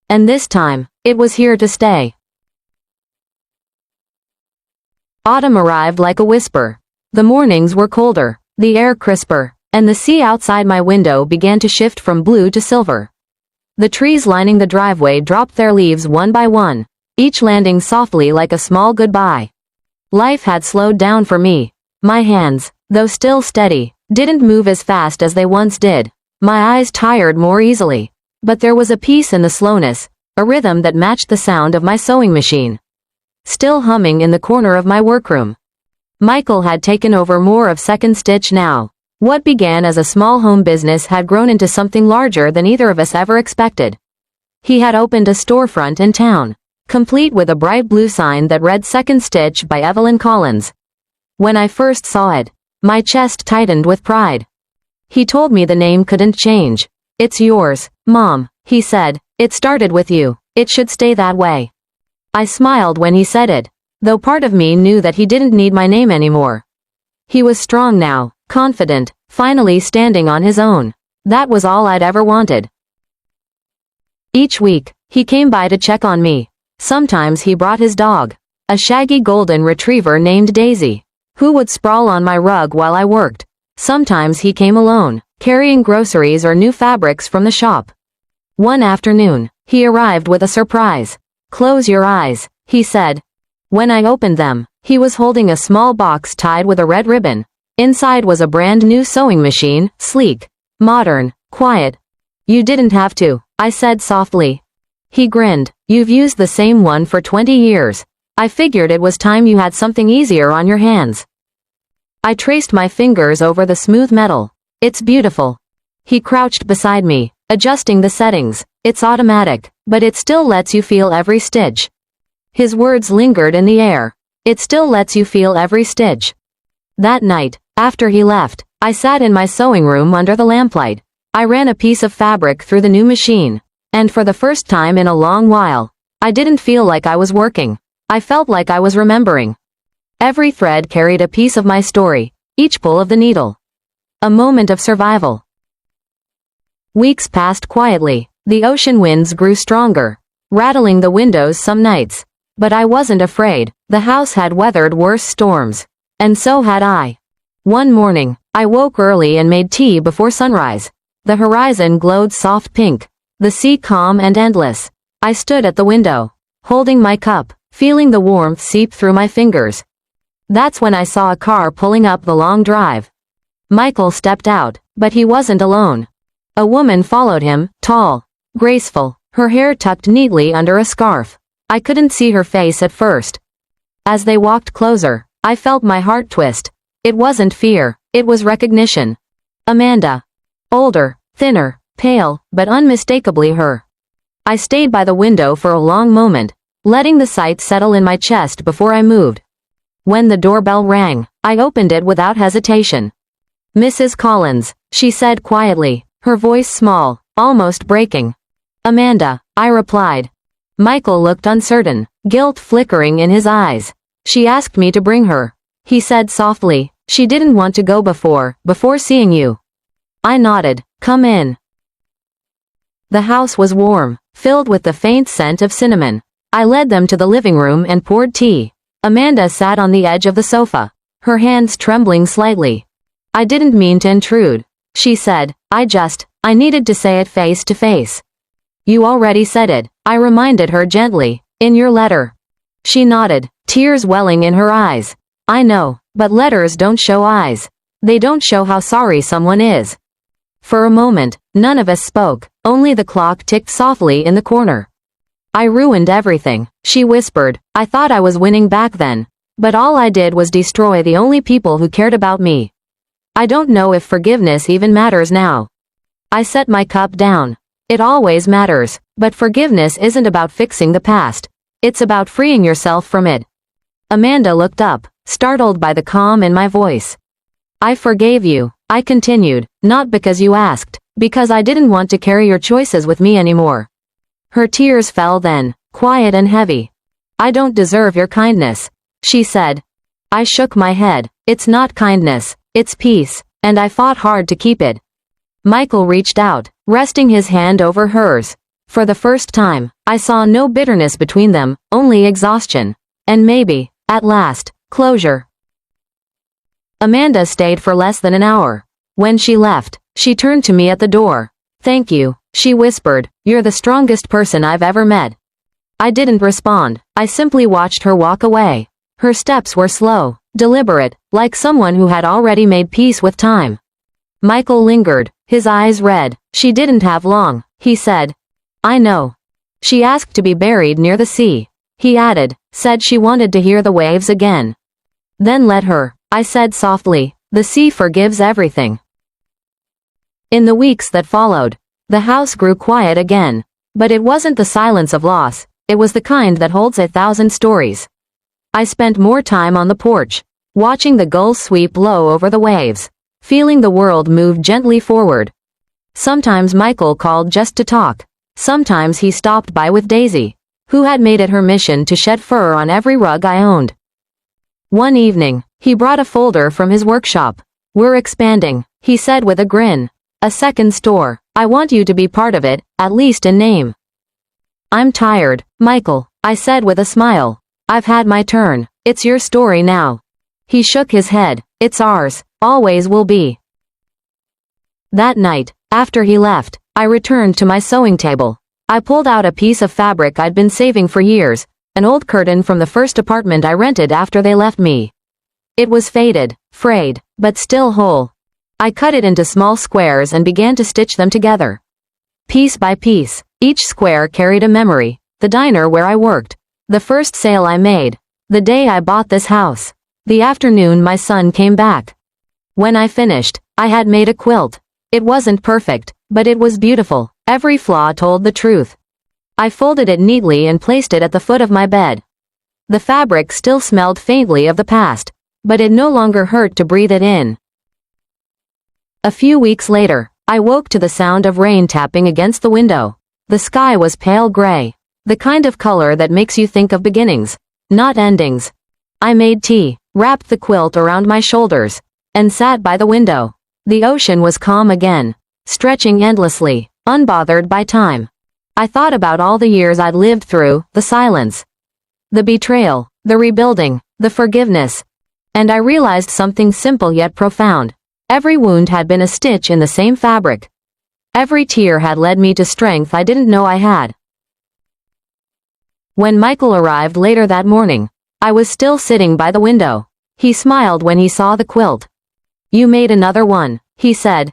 And this time, it was here to stay. Autumn arrived like a whisper. The mornings were colder, the air crisper, and the sea outside my window began to shift from blue to silver. The trees lining the driveway dropped their leaves one by one, each landing softly like a small goodbye. Life had slowed down for me. My hands, though still steady, didn't move as fast as they once did. My eyes tired more easily. But there was a peace in the slowness, a rhythm that matched the sound of my sewing machine, still humming in the corner of my workroom. Michael had taken over more of Second Stitch now. What began as a small home business had grown into something larger than either of us ever expected. He had opened a storefront in town, complete with a bright blue sign that read Second Stitch by Evelyn Collins. When I first saw it, my chest tightened with pride. He told me the name couldn't change. "It's yours, Mom," he said. "It started with you. It should stay that way." I smiled when he said it, though part of me knew that he didn't need my name anymore. He was strong now, confident, finally standing on his own. That was all I'd ever wanted. Each week, he came by to check on me. Sometimes he brought his dog, a shaggy golden retriever named Daisy, who would sprawl on my rug while I worked. Sometimes he came alone, carrying groceries or new fabrics from the shop. One afternoon, he arrived with a surprise. "Close your eyes," he said. When I opened them, he was holding a small box tied with a red ribbon. Inside was a brand new sewing machine, sleek, modern, quiet. "You didn't have to," I said softly. He grinned. "You've used the same one for 20 years. I figured it was time you had something easier on your hands." I traced my fingers over the smooth metal. "It's beautiful." He crouched beside me, adjusting the settings. "It's automatic, but it still lets you feel every stitch." His words lingered in the air. "It still lets you feel every stitch." That night, after he left, I sat in my sewing room under the lamplight. I ran a piece of fabric through the new machine, and for the first time in a long while, I didn't feel like I was working. I felt like I was remembering. Every thread carried a piece of my story, each pull of the needle, a moment of survival. Weeks passed quietly. The ocean winds grew stronger, rattling the windows some nights. But I wasn't afraid. The house had weathered worse storms. And so had I. One morning, I woke early and made tea before sunrise. The horizon glowed soft pink, the sea calm and endless. I stood at the window, holding my cup, feeling the warmth seep through my fingers. That's when I saw a car pulling up the long drive. Michael stepped out, but he wasn't alone. A woman followed him, tall, graceful, her hair tucked neatly under a scarf. I couldn't see her face at first. As they walked closer, I felt my heart twist. It wasn't fear, it was recognition. Amanda. Older, thinner, pale, but unmistakably her. I stayed by the window for a long moment, letting the sight settle in my chest before I moved. When the doorbell rang, I opened it without hesitation. "Mrs. Collins," she said quietly, her voice small, almost breaking. "Amanda," I replied. Michael looked uncertain, guilt flickering in his eyes. "She asked me to bring her," he said softly. "She didn't want to go before seeing you." I nodded. "Come in." The house was warm, filled with the faint scent of cinnamon. I led them to the living room and poured tea. Amanda sat on the edge of the sofa, her hands trembling slightly. "I didn't mean to intrude," she said. I needed to say it face to face." "You already said it," I reminded her gently. In your letter. She nodded, tears welling in her eyes. I know, but letters don't show eyes. They don't show how sorry someone is. For a moment, none of us spoke, only the clock ticked softly in the corner. I ruined everything, she whispered. I thought I was winning back then. But all I did was destroy the only people who cared about me. I don't know if forgiveness even matters now. I set my cup down. It always matters, but forgiveness isn't about fixing the past. It's about freeing yourself from it. Amanda looked up, startled by the calm in my voice. I forgave you, I continued, not because you asked, because I didn't want to carry your choices with me anymore. Her tears fell then, quiet and heavy. I don't deserve your kindness, she said. I shook my head. It's not kindness, it's peace, and I fought hard to keep it. Michael reached out, resting his hand over hers. For the first time, I saw no bitterness between them, only exhaustion. And maybe, at last, closure. Amanda stayed for less than an hour. When she left, she turned to me at the door. Thank you, she whispered, you're the strongest person I've ever met. I didn't respond, I simply watched her walk away. Her steps were slow, deliberate, like someone who had already made peace with time. Michael lingered, his eyes red. She didn't have long, he said. I know. She asked to be buried near the sea. He added, said she wanted to hear the waves again. Then let her, I said softly, the sea forgives everything. In the weeks that followed, the house grew quiet again. But it wasn't the silence of loss, it was the kind that holds 1,000 stories. I spent more time on the porch, watching the gulls sweep low over the waves, feeling the world move gently forward. Sometimes Michael called just to talk. Sometimes he stopped by with Daisy, who had made it her mission to shed fur on every rug I owned. One evening, he brought a folder from his workshop. We're expanding, he said with a grin. A second store. I want you to be part of it, at least in name. I'm tired, Michael, I said with a smile. I've had my turn. It's your story now. He shook his head. It's ours, always will be. That night, after he left, I returned to my sewing table. I pulled out a piece of fabric I'd been saving for years, an old curtain from the first apartment I rented after they left me. It was faded, frayed, but still whole. I cut it into small squares and began to stitch them together. Piece by piece, each square carried a memory, the diner where I worked, the first sale I made, the day I bought this house, the afternoon my son came back. When I finished, I had made a quilt. It wasn't perfect, but it was beautiful. Every flaw told the truth. I folded it neatly and placed it at the foot of my bed. The fabric still smelled faintly of the past, but it no longer hurt to breathe it in. A few weeks later, I woke to the sound of rain tapping against the window. The sky was pale gray, the kind of color that makes you think of beginnings, not endings. I made tea, wrapped the quilt around my shoulders, and sat by the window. The ocean was calm again, stretching endlessly, unbothered by time. I thought about all the years I'd lived through, the silence, the betrayal, the rebuilding, the forgiveness. And I realized something simple yet profound. Every wound had been a stitch in the same fabric. Every tear had led me to strength I didn't know I had. When Michael arrived later that morning, I was still sitting by the window. He smiled when he saw the quilt. You made another one, he said.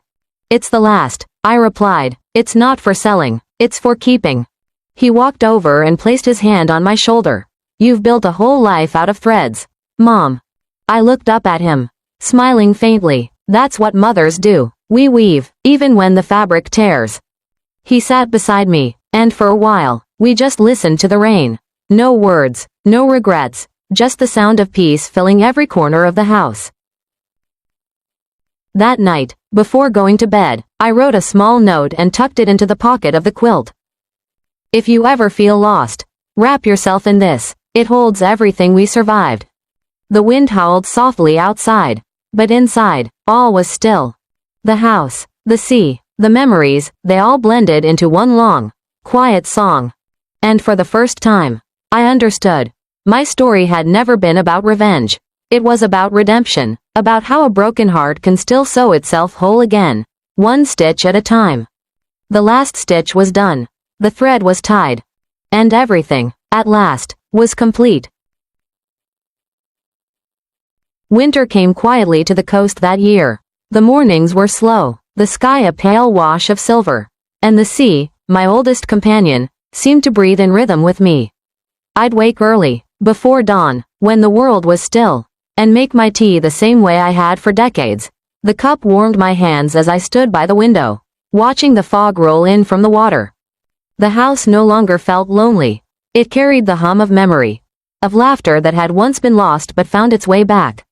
It's the last, I replied. It's not for selling, it's for keeping. He walked over and placed his hand on my shoulder. You've built a whole life out of threads, Mom. I looked up at him, smiling faintly. That's what mothers do. We weave, even when the fabric tears. He sat beside me, and for a while, we just listened to the rain. No words, no regrets, just the sound of peace filling every corner of the house. That night, before going to bed, I wrote a small note and tucked it into the pocket of the quilt. If you ever feel lost, wrap yourself in this. It holds everything we survived. The wind howled softly outside, but inside, all was still. The house, the sea, the memories, they all blended into one long, quiet song. And for the first time, I understood. My story had never been about revenge. It was about redemption, about how a broken heart can still sew itself whole again, one stitch at a time. The last stitch was done. The thread was tied. And everything, at last, was complete. Winter came quietly to the coast that year. The mornings were slow, the sky a pale wash of silver, and the sea, my oldest companion, seemed to breathe in rhythm with me. I'd wake early, before dawn, when the world was still, and make my tea the same way I had for decades. The cup warmed my hands as I stood by the window, watching the fog roll in from the water. The house no longer felt lonely. It carried the hum of memory, of laughter that had once been lost but found its way back.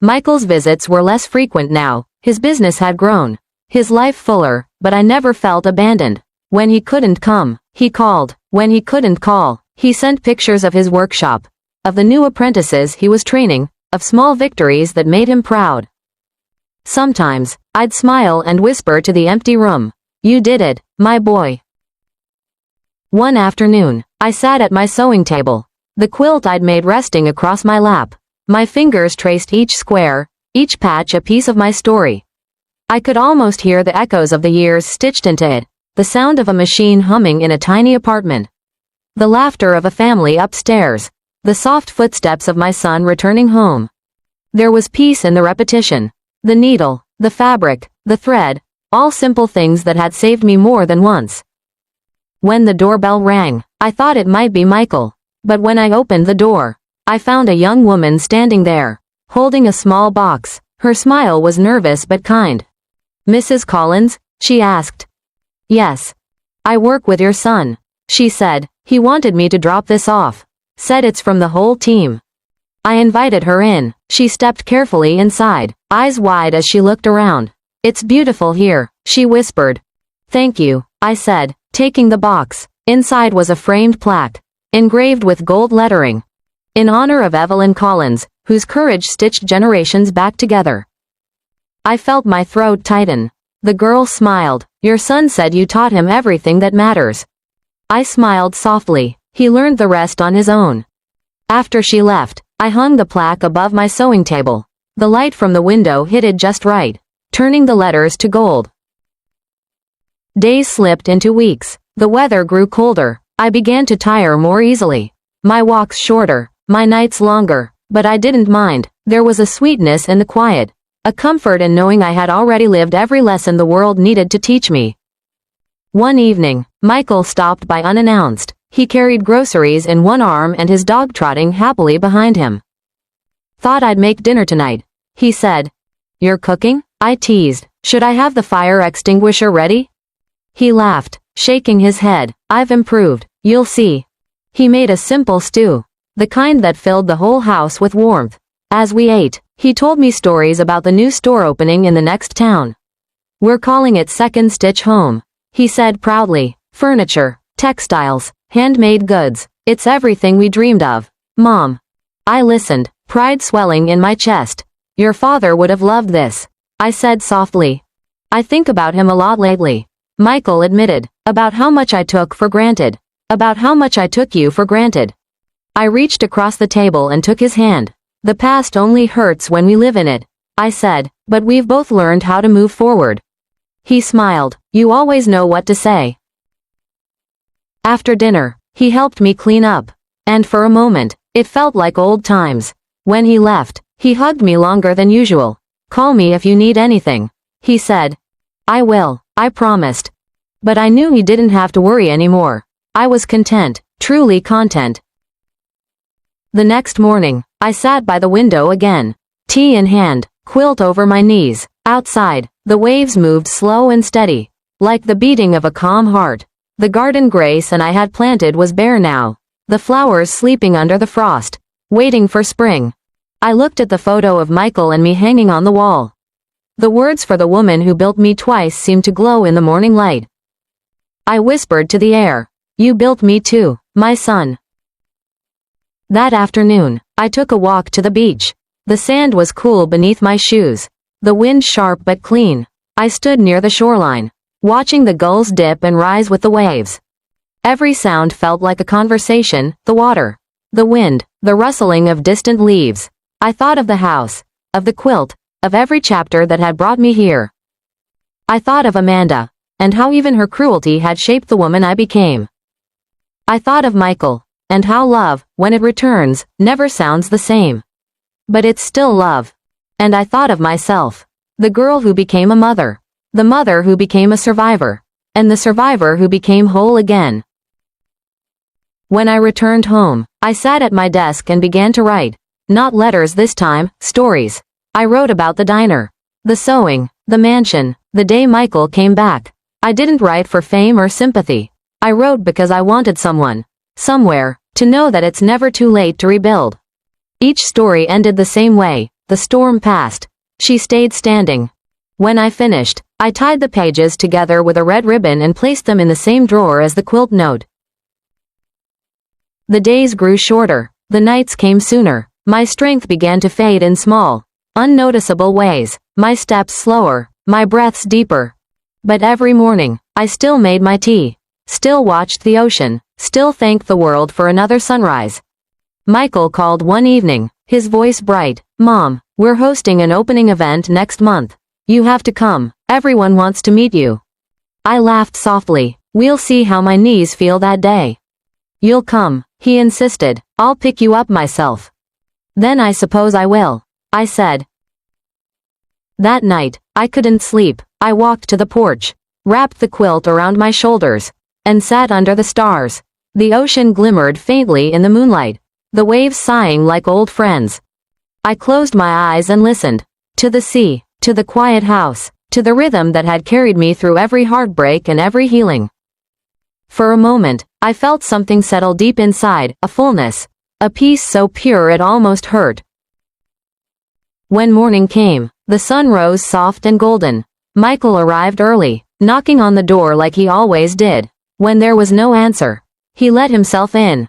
Michael's visits were less frequent now, his business had grown, his life fuller, but I never felt abandoned. When he couldn't come, he called. When he couldn't call, he sent pictures of his workshop, of the new apprentices he was training, of small victories that made him proud. Sometimes, I'd smile and whisper to the empty room, "You did it, my boy." One afternoon, I sat at my sewing table, the quilt I'd made resting across my lap. My fingers traced each square, each patch a piece of my story. I could almost hear the echoes of the years stitched into it, the sound of a machine humming in a tiny apartment, the laughter of a family upstairs, the soft footsteps of my son returning home. There was peace in the repetition. The needle, the fabric, the thread, all simple things that had saved me more than once. When the doorbell rang, I thought it might be Michael, but when I opened the door, I found a young woman standing there, holding a small box. Her smile was nervous but kind. "Mrs. Collins?" she asked. "Yes. I work with your son," she said. "He wanted me to drop this off. Said it's from the whole team." I invited her in. She stepped carefully inside, eyes wide as she looked around. "It's beautiful here," she whispered. "Thank you," I said, taking the box. Inside was a framed plaque, engraved with gold lettering, in honor of Evelyn Collins, whose courage stitched generations back together. I felt my throat tighten. The girl smiled. "Your son said you taught him everything that matters." I smiled softly. "He learned the rest on his own." After she left, I hung the plaque above my sewing table. The light from the window hit it just right, turning the letters to gold. Days slipped into weeks. The weather grew colder. I began to tire more easily. My walks shorter, my nights longer, but I didn't mind. There was a sweetness in the quiet, a comfort in knowing I had already lived every lesson the world needed to teach me. One evening, Michael stopped by unannounced. He carried groceries in one arm and his dog trotting happily behind him. "Thought I'd make dinner tonight," he said. "You're cooking?" I teased. "Should I have the fire extinguisher ready?" He laughed, shaking his head. "I've improved, you'll see." He made a simple stew, the kind that filled the whole house with warmth. As we ate, he told me stories about the new store opening in the next town. "We're calling it Second Stitch Home," he said proudly. "Furniture, textiles, handmade goods. It's everything we dreamed of, Mom." I listened, pride swelling in my chest. "Your father would have loved this," I said softly. "I think about him a lot lately," Michael admitted. "About how much I took for granted. About how much I took you for granted." I reached across the table and took his hand. "The past only hurts when we live in it," I said, "but we've both learned how to move forward." He smiled. "You always know what to say." After dinner, he helped me clean up, and for a moment, it felt like old times. When he left, he hugged me longer than usual. "Call me if you need anything," he said. "I will," I promised. But I knew he didn't have to worry anymore. I was content, truly content. The next morning, I sat by the window again, tea in hand, quilt over my knees. Outside, the waves moved slow and steady, like the beating of a calm heart. The garden grace I had planted was bare now, the flowers sleeping under the frost, waiting for spring. I looked at the photo of Michael and me hanging on the wall. The words for the woman who built me twice seemed to glow in the morning light. I whispered to the air, "You built me too, my son." That afternoon, I took a walk to the beach. The sand was cool beneath my shoes, the wind sharp but clean. I stood near the shoreline, watching the gulls dip and rise with the waves. Every sound felt like a conversation, the water, the wind, the rustling of distant leaves. I thought of the house, of the quilt, of every chapter that had brought me here. I thought of Amanda, and how even her cruelty had shaped the woman I became. I thought of Michael, and how love, when it returns, never sounds the same. But it's still love. And I thought of myself. The girl who became a mother. The mother who became a survivor. And the survivor who became whole again. When I returned home, I sat at my desk and began to write. Not letters this time, stories. I wrote about the diner, the sewing, the mansion, the day Michael came back. I didn't write for fame or sympathy. I wrote because I wanted someone, somewhere, to know that it's never too late to rebuild. Each story ended the same way. The storm passed. She stayed standing. When I finished, I tied the pages together with a red ribbon and placed them in the same drawer as the quilt note. The days grew shorter. The nights came sooner. My strength began to fade in small, unnoticeable ways, my steps slower, my breaths deeper. But every morning, I still made my tea, still watched the ocean, still thanked the world for another sunrise. Michael called one evening, his voice bright. Mom, we're hosting an opening event next month. You have to come. Everyone wants to meet you. I laughed softly. We'll see how my knees feel that day. You'll come, he insisted. I'll pick you up myself. Then I suppose I will, I said. That night, I couldn't sleep. I walked to the porch, wrapped the quilt around my shoulders, and sat under the stars. The ocean glimmered faintly in the moonlight, the waves sighing like old friends. I closed my eyes and listened. To the sea, to the quiet house, to the rhythm that had carried me through every heartbreak and every healing. For a moment, I felt something settle deep inside, a fullness, a peace so pure it almost hurt. When morning came, the sun rose soft and golden. Michael arrived early, knocking on the door like he always did. When there was no answer, he let himself in.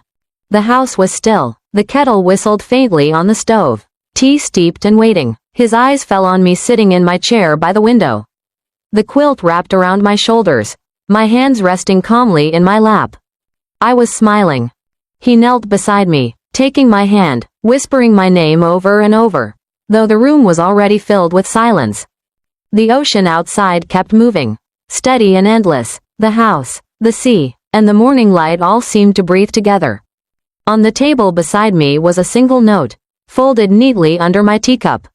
The house was still. The kettle whistled faintly on the stove. Tea steeped and waiting. His eyes fell on me sitting in my chair by the window. The quilt wrapped around my shoulders, my hands resting calmly in my lap. I was smiling. He knelt beside me, taking my hand, whispering my name over and over, though the room was already filled with silence. The ocean outside kept moving, steady and endless. The house, the sea, and the morning light all seemed to breathe together. On the table beside me was a single note, folded neatly under my teacup.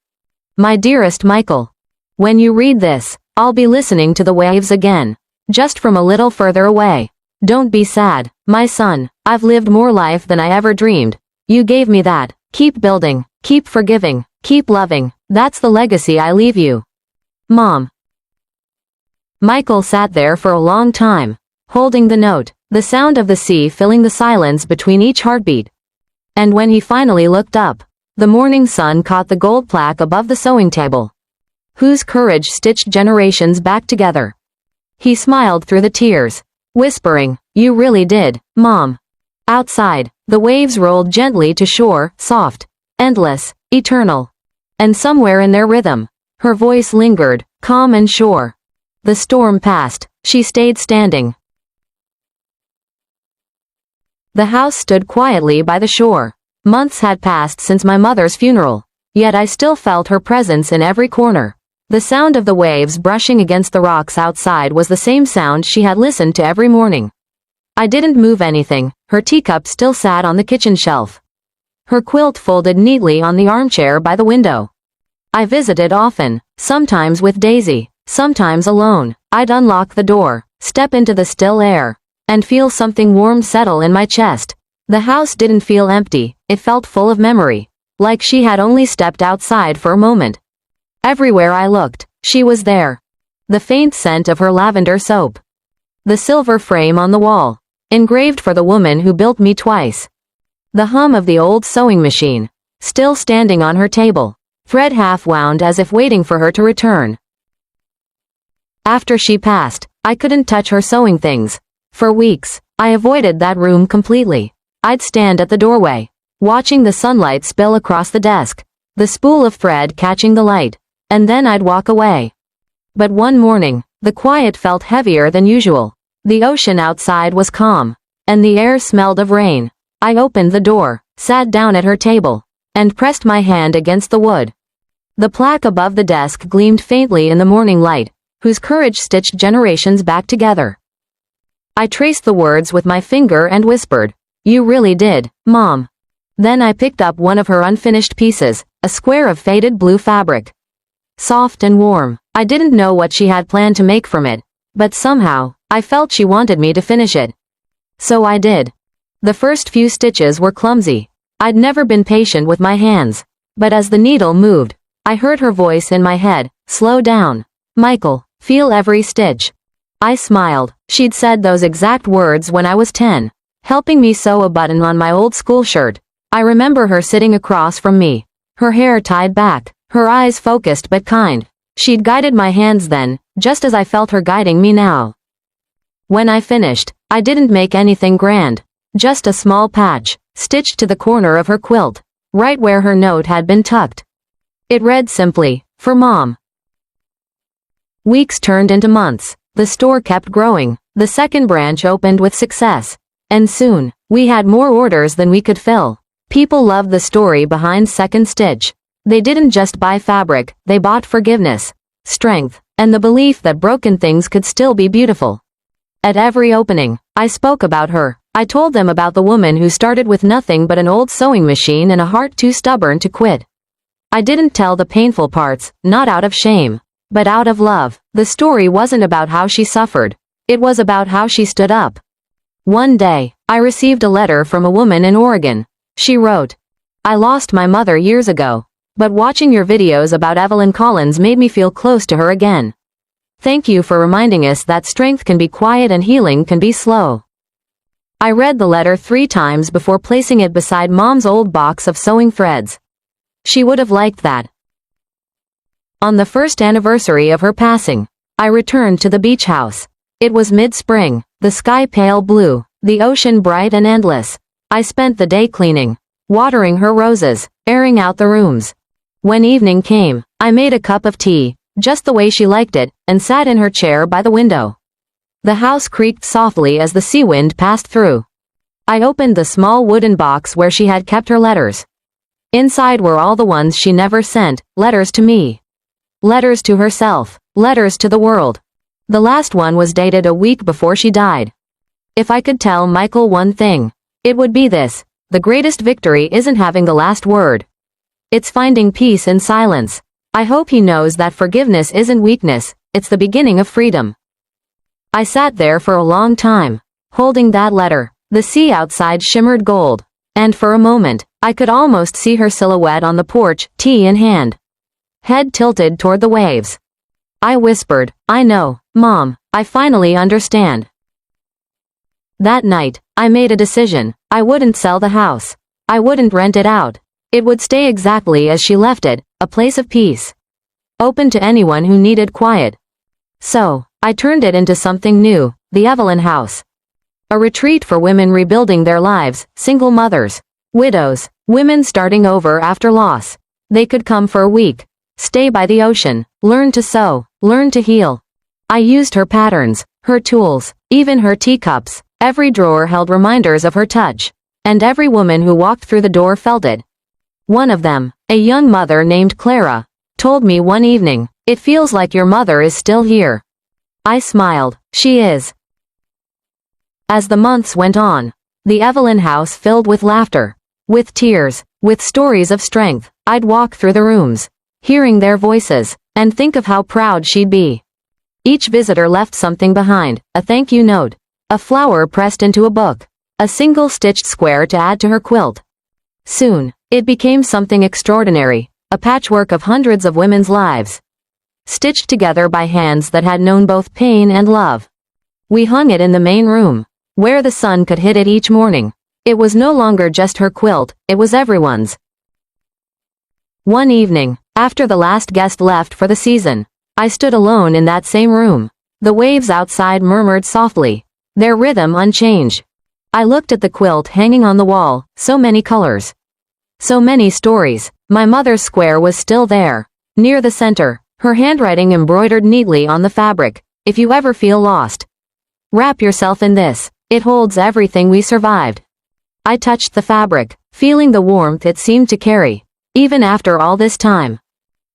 My dearest Michael, when you read this, I'll be listening to the waves again, just from a little further away. Don't be sad, my son. I've lived more life than I ever dreamed. You gave me that. Keep building, keep forgiving, keep loving. That's the legacy I leave you. Mom. Michael sat there for a long time, holding the note, the sound of the sea filling the silence between each heartbeat. And when he finally looked up, the morning sun caught the gold plaque above the sewing table. Whose courage stitched generations back together. He smiled through the tears, whispering, You really did, Mom. Outside, the waves rolled gently to shore, soft, endless, eternal. And somewhere in their rhythm, her voice lingered, calm and sure. The storm passed. She stayed standing. The house stood quietly by the shore. Months had passed since my mother's funeral, yet I still felt her presence in every corner. The sound of the waves brushing against the rocks outside was the same sound she had listened to every morning. I didn't move anything. Her teacup still sat on the kitchen shelf. Her quilt folded neatly on the armchair by the window. I visited often, sometimes with Daisy, sometimes alone. I'd unlock the door, step into the still air, and feel something warm settle in my chest. The house didn't feel empty, it felt full of memory, like she had only stepped outside for a moment. Everywhere I looked, she was there. The faint scent of her lavender soap. The silver frame on the wall, engraved for the woman who built me twice. The hum of the old sewing machine, still standing on her table, thread half wound as if waiting for her to return. After she passed, I couldn't touch her sewing things. For weeks, I avoided that room completely. I'd stand at the doorway, watching the sunlight spill across the desk, the spool of thread catching the light, and then I'd walk away. But one morning, the quiet felt heavier than usual. The ocean outside was calm, and the air smelled of rain. I opened the door, sat down at her table, and pressed my hand against the wood. The plaque above the desk gleamed faintly in the morning light, whose courage stitched generations back together. I traced the words with my finger and whispered, You really did, Mom. Then I picked up one of her unfinished pieces, a square of faded blue fabric. Soft and warm. I didn't know what she had planned to make from it, but somehow, I felt she wanted me to finish it. So I did. The first few stitches were clumsy. I'd never been patient with my hands. But as the needle moved, I heard her voice in my head, "Slow down. Michael, feel every stitch." I smiled. She'd said those exact words when I was 10, helping me sew a button on my old school shirt. I remember her sitting across from me, her hair tied back, her eyes focused but kind. She'd guided my hands then, just as I felt her guiding me now. When I finished, I didn't make anything grand. Just a small patch, stitched to the corner of her quilt, right where her note had been tucked. It read simply, "For Mom." Weeks turned into months. The store kept growing. The second branch opened with success. And soon, we had more orders than we could fill. People loved the story behind Second Stitch. They didn't just buy fabric, they bought forgiveness, strength, and the belief that broken things could still be beautiful. At every opening, I spoke about her. I told them about the woman who started with nothing but an old sewing machine and a heart too stubborn to quit. I didn't tell the painful parts, not out of shame, but out of love. The story wasn't about how she suffered. It was about how she stood up. One day, I received a letter from a woman in Oregon. She wrote, "I lost my mother years ago, but watching your videos about Evelyn Collins made me feel close to her again. Thank you for reminding us that strength can be quiet and healing can be slow." I read the letter 3 times before placing it beside Mom's old box of sewing threads. She would have liked that. On the first anniversary of her passing, I returned to the beach house. It was mid-spring, the sky pale blue, the ocean bright and endless. I spent the day cleaning, watering her roses, airing out the rooms. When evening came, I made a cup of tea, just the way she liked it, and sat in her chair by the window. The house creaked softly as the sea wind passed through. I opened the small wooden box where she had kept her letters. Inside were all the ones she never sent, letters to me. Letters to herself, letters to the world. The last one was dated a week before she died. If I could tell Michael one thing, it would be this: the greatest victory isn't having the last word. It's finding peace in silence. I hope he knows that forgiveness isn't weakness, it's the beginning of freedom. I sat there for a long time, holding that letter. The sea outside shimmered gold, and for a moment, I could almost see her silhouette on the porch, tea in hand, head tilted toward the waves. I whispered, "I know, Mom, I finally understand." That night, I made a decision. I wouldn't sell the house. I wouldn't rent it out. It would stay exactly as she left it, a place of peace, open to anyone who needed quiet. So, I turned it into something new, the Evelyn House. A retreat for women rebuilding their lives, single mothers, widows, women starting over after loss. They could come for a week, stay by the ocean, learn to sew, learn to heal. I used her patterns, her tools, even her teacups. Every drawer held reminders of her touch, and every woman who walked through the door felt it. One of them, a young mother named Clara, told me one evening, "It feels like your mother is still here." I smiled. She is. As the months went on, the Evelyn house filled with laughter, with tears, with stories of strength. I'd walk through the rooms, hearing their voices, and think of how proud she'd be. Each visitor left something behind, a thank you note, a flower pressed into a book, a single stitched square to add to her quilt. Soon, it became something extraordinary, a patchwork of hundreds of women's lives, stitched together by hands that had known both pain and love. We hung it in the main room, where the sun could hit it each morning. It was no longer just her quilt, it was everyone's. One evening, after the last guest left for the season, I stood alone in that same room. The waves outside murmured softly, their rhythm unchanged. I looked at the quilt hanging on the wall, so many colors, so many stories. My mother's square was still there, near the center, her handwriting embroidered neatly on the fabric. "If you ever feel lost, wrap yourself in this. It holds everything we survived." I touched the fabric, feeling the warmth it seemed to carry, even after all this time.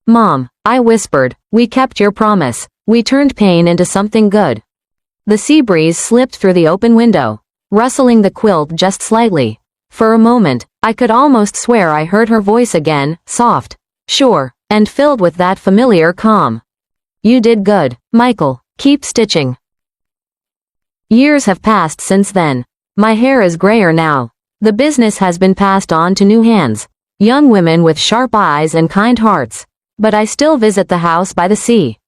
"Mom," I whispered, "we kept your promise. We turned pain into something good." The sea breeze slipped through the open window, rustling the quilt just slightly. For a moment, I could almost swear I heard her voice again, soft, sure, and filled with that familiar calm. You did good, Michael. Keep stitching. Years have passed since then. My hair is grayer now. The business has been passed on to new hands. Young women with sharp eyes and kind hearts. But I still visit the house by the sea.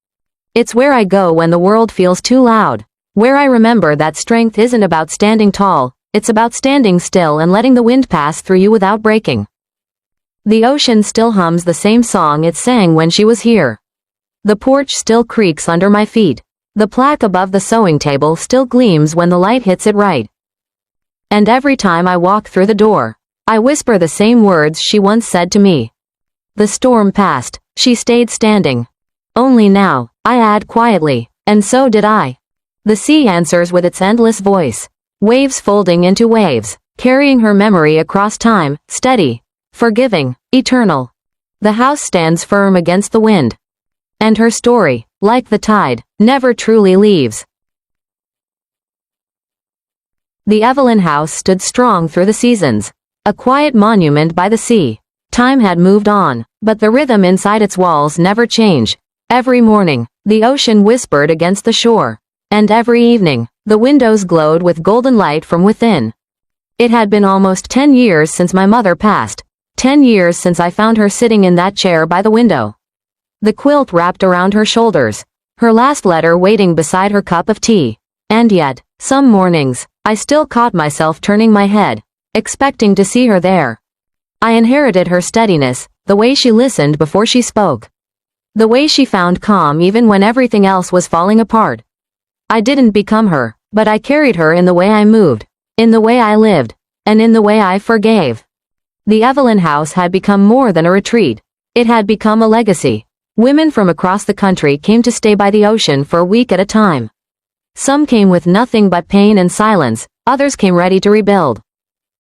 It's where I go when the world feels too loud. Where I remember that strength isn't about standing tall, it's about standing still and letting the wind pass through you without breaking. The ocean still hums the same song it sang when she was here. The porch still creaks under my feet. The plaque above the sewing table still gleams when the light hits it right. And every time I walk through the door, I whisper the same words she once said to me. The storm passed, she stayed standing. Only now, I add quietly, and so did I. The sea answers with its endless voice. Waves folding into waves, carrying her memory across time, steady, forgiving, eternal. The house stands firm against the wind. And her story, like the tide, never truly leaves. The Evelyn house stood strong through the seasons. A quiet monument by the sea. Time had moved on, but the rhythm inside its walls never changed. Every morning, the ocean whispered against the shore. And every evening, the windows glowed with golden light from within. It had been almost 10 years since my mother passed. 10 years since I found her sitting in that chair by the window. The quilt wrapped around her shoulders, her last letter waiting beside her cup of tea. And yet, some mornings, I still caught myself turning my head, expecting to see her there. I inherited her steadiness, the way she listened before she spoke. The way she found calm even when everything else was falling apart. I didn't become her, but I carried her in the way I moved, in the way I lived, and in the way I forgave. The Evelyn house had become more than a retreat. It had become a legacy. Women from across the country came to stay by the ocean for a week at a time. Some came with nothing but pain and silence, others came ready to rebuild.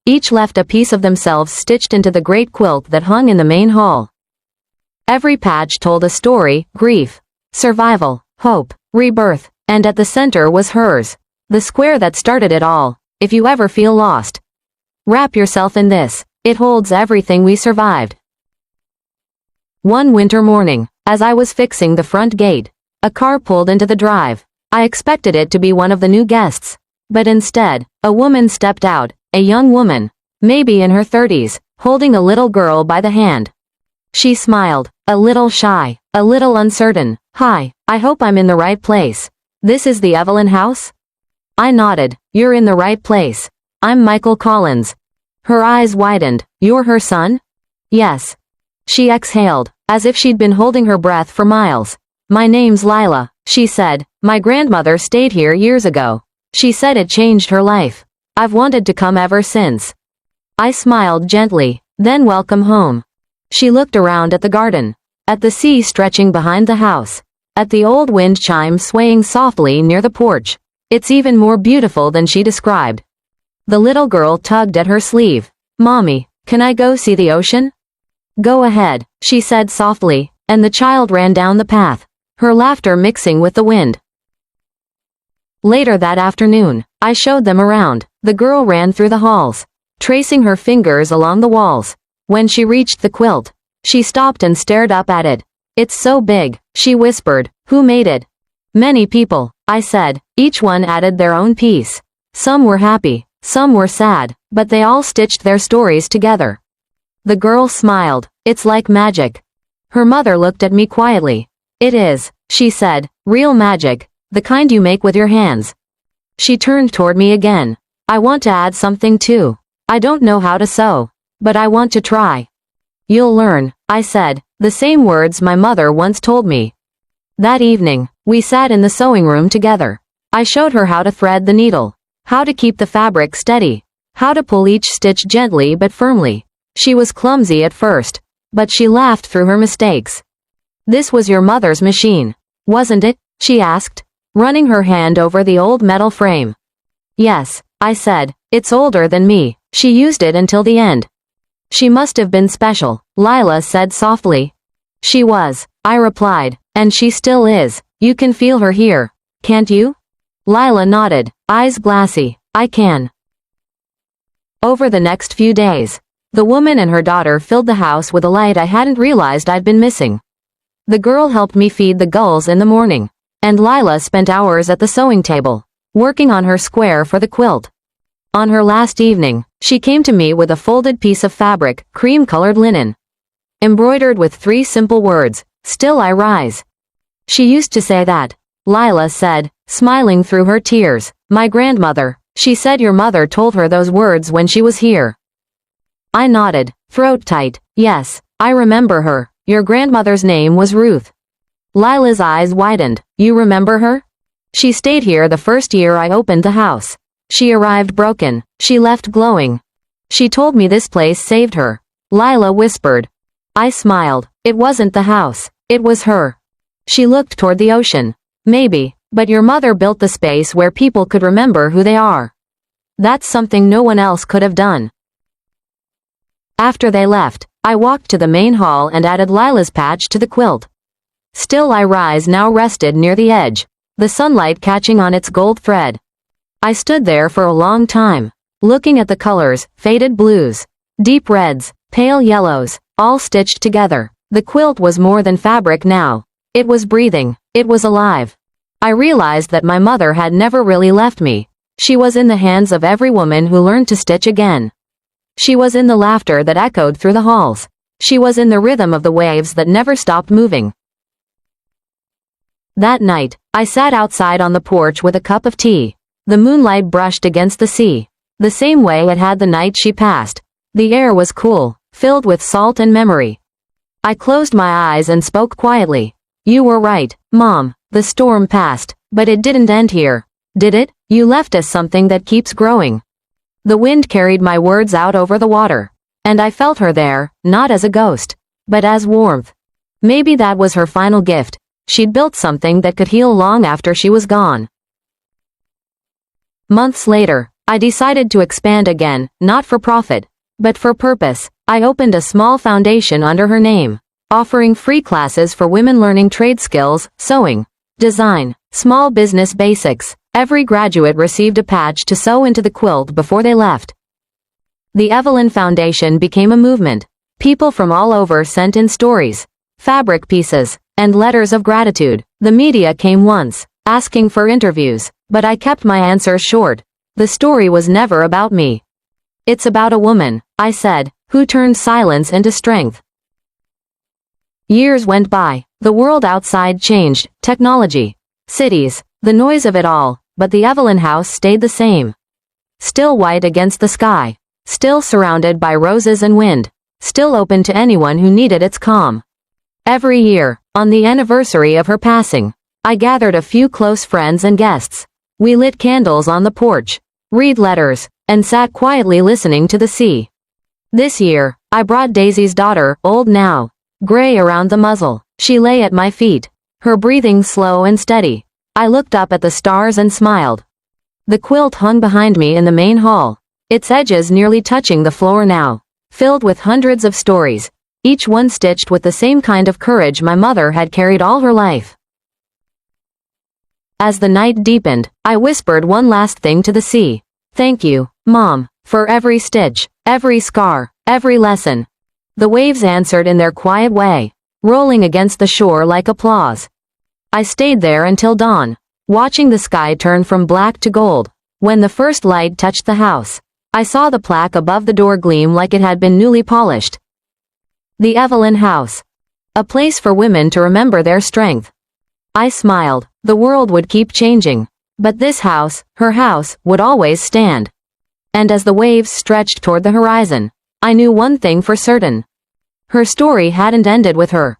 Each left a piece of themselves stitched into the great quilt that hung in the main hall. Every patch told a story, grief, survival, hope, rebirth, and at the center was hers. The square that started it all. If you ever feel lost, wrap yourself in this. It holds everything we survived. One winter morning, as I was fixing the front gate, a car pulled into the drive. I expected it to be one of the new guests. But instead, a woman stepped out, a young woman, maybe in her 30s, holding a little girl by the hand. She smiled, a little shy, a little uncertain. Hi, I hope I'm in the right place. This is the Evelyn house? I nodded. You're in the right place. I'm Michael Collins. Her eyes widened. You're her son? Yes. She exhaled, as if she'd been holding her breath for miles. My name's Lila, she said. My grandmother stayed here years ago. She said it changed her life. I've wanted to come ever since. I smiled gently. Then welcome home. She looked around at the garden, at the sea stretching behind the house, at the old wind chime swaying softly near the porch. It's even more beautiful than she described. The little girl tugged at her sleeve. Mommy, can I go see the ocean? Go ahead, she said softly, and the child ran down the path, her laughter mixing with the wind. Later that afternoon, I showed them around. The girl ran through the halls, tracing her fingers along the walls. When she reached the quilt, she stopped and stared up at it. It's so big, she whispered. Who made it? Many people, I said. Each one added their own piece. Some were happy, some were sad, but they all stitched their stories together. The girl smiled. It's like magic. Her mother looked at me quietly. It is, she said, real magic, the kind you make with your hands. She turned toward me again. I want to add something too. I don't know how to sew, but I want to try. You'll learn, I said, the same words my mother once told me. That evening, we sat in the sewing room together. I showed her how to thread the needle, how to keep the fabric steady, how to pull each stitch gently but firmly. She was clumsy at first, but she laughed through her mistakes. This was your mother's machine, wasn't it? She asked, running her hand over the old metal frame. Yes, I said, it's older than me. She used it until the end. She must have been special, Lila said softly. She was, I replied, and she still is. You can feel her here, can't you? Lila nodded, eyes glassy. I can. Over the next few days, the woman and her daughter filled the house with a light I hadn't realized I'd been missing. The girl helped me feed the gulls in the morning, and Lila spent hours at the sewing table, working on her square for the quilt. On her last evening, she came to me with a folded piece of fabric, cream-colored linen, embroidered with 3 simple words, "Still I rise." She used to say that. Lila said, smiling through her tears, "My grandmother, she said your mother told her those words when she was here." I nodded, throat tight. "Yes, I remember her. Your grandmother's name was Ruth." Lila's eyes widened. "You remember her? She stayed here the first year I opened the house. She arrived broken. She left glowing. She told me this place saved her." Lila whispered. I smiled. "It wasn't the house. It was her." She looked toward the ocean. "Maybe, but your mother built the space where people could remember who they are. That's something no one else could have done." After they left, I walked to the main hall and added Lila's patch to the quilt. "Still I rise" now rested near the edge, the sunlight catching on its gold thread. I stood there for a long time, looking at the colors, faded blues, deep reds, pale yellows, all stitched together. The quilt was more than fabric now. It was breathing. It was alive. I realized that my mother had never really left me. She was in the hands of every woman who learned to stitch again. She was in the laughter that echoed through the halls. She was in the rhythm of the waves that never stopped moving. That night, I sat outside on the porch with a cup of tea. The moonlight brushed against the sea, the same way it had the night she passed. The air was cool, filled with salt and memory. I closed my eyes and spoke quietly. "You were right, Mom. The storm passed, but it didn't end here, did it? You left us something that keeps growing." The wind carried my words out over the water, and I felt her there, not as a ghost, but as warmth. Maybe that was her final gift. She'd built something that could heal long after she was gone. Months later, I decided to expand again, not for profit, but for purpose. I opened a small foundation under her name, offering free classes for women learning trade skills, sewing, design, small business basics. Every graduate received a patch to sew into the quilt before they left. The Evelyn Foundation became a movement. People from all over sent in stories, fabric pieces, and letters of gratitude. The media came once, asking for interviews, but I kept my answers short. The story was never about me. "It's about a woman," I said, "who turned silence into strength." Years went by. The world outside changed, technology, cities, the noise of it all, but the Evelyn house stayed the same. Still white against the sky, still surrounded by roses and wind, still open to anyone who needed its calm. Every year, on the anniversary of her passing, I gathered a few close friends and guests. We lit candles on the porch, read letters, and sat quietly listening to the sea. This year, I brought Daisy's daughter, old now, gray around the muzzle. She lay at my feet, her breathing slow and steady. I looked up at the stars and smiled. The quilt hung behind me in the main hall, its edges nearly touching the floor now, filled with hundreds of stories, each one stitched with the same kind of courage my mother had carried all her life. As the night deepened, I whispered one last thing to the sea. "Thank you, Mom, for every stitch, every scar, every lesson." The waves answered in their quiet way, rolling against the shore like applause. I stayed there until dawn, watching the sky turn from black to gold. When the first light touched the house, I saw the plaque above the door gleam like it had been newly polished. The Evelyn House. A place for women to remember their strength. I smiled. The world would keep changing, but this house, her house, would always stand. And as the waves stretched toward the horizon, I knew one thing for certain. Her story hadn't ended with her.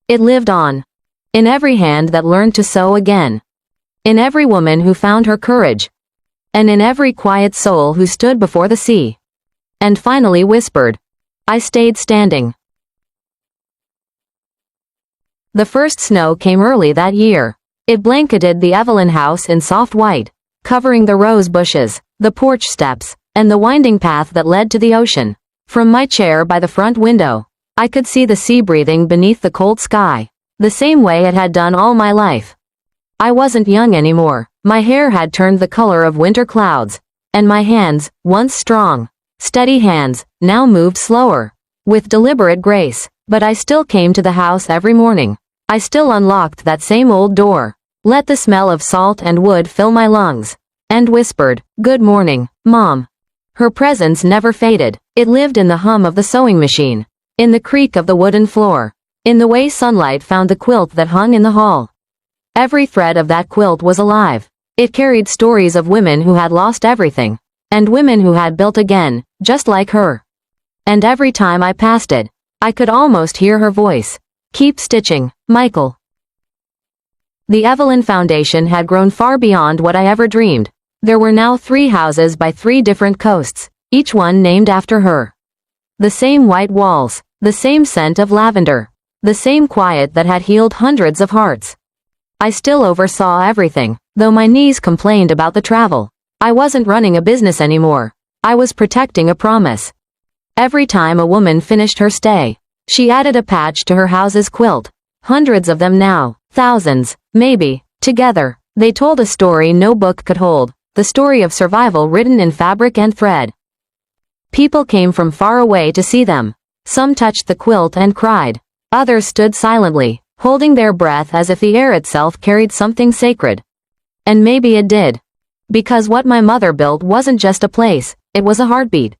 It lived on. In every hand that learned to sew again. In every woman who found her courage. And in every quiet soul who stood before the sea. And finally whispered. I stayed standing. The first snow came early that year. It blanketed the Evelyn house in soft white, covering the rose bushes, the porch steps, and the winding path that led to the ocean. From my chair by the front window, I could see the sea breathing beneath the cold sky, the same way it had done all my life. I wasn't young anymore. My hair had turned the color of winter clouds, and my hands, once strong, steady hands, now moved slower, with deliberate grace, but I still came to the house every morning. I still unlocked that same old door, let the smell of salt and wood fill my lungs, and whispered, "Good morning, Mom." Her presence never faded. It lived in the hum of the sewing machine, in the creak of the wooden floor, in the way sunlight found the quilt that hung in the hall. Every thread of that quilt was alive. It carried stories of women who had lost everything, and women who had built again, just like her. And every time I passed it, I could almost hear her voice. "Keep stitching, Michael." The Evelyn Foundation had grown far beyond what I ever dreamed. There were now 3 houses by 3 different coasts, each one named after her. The same white walls, the same scent of lavender, the same quiet that had healed hundreds of hearts. I still oversaw everything, though my knees complained about the travel. I wasn't running a business anymore. I was protecting a promise. Every time a woman finished her stay, she added a patch to her house's quilt. Hundreds of them now, thousands, maybe. Together, they told a story no book could hold, the story of survival written in fabric and thread. People came from far away to see them. Some touched the quilt and cried. Others stood silently, holding their breath as if the air itself carried something sacred. And maybe it did. Because what my mother built wasn't just a place, it was a heartbeat.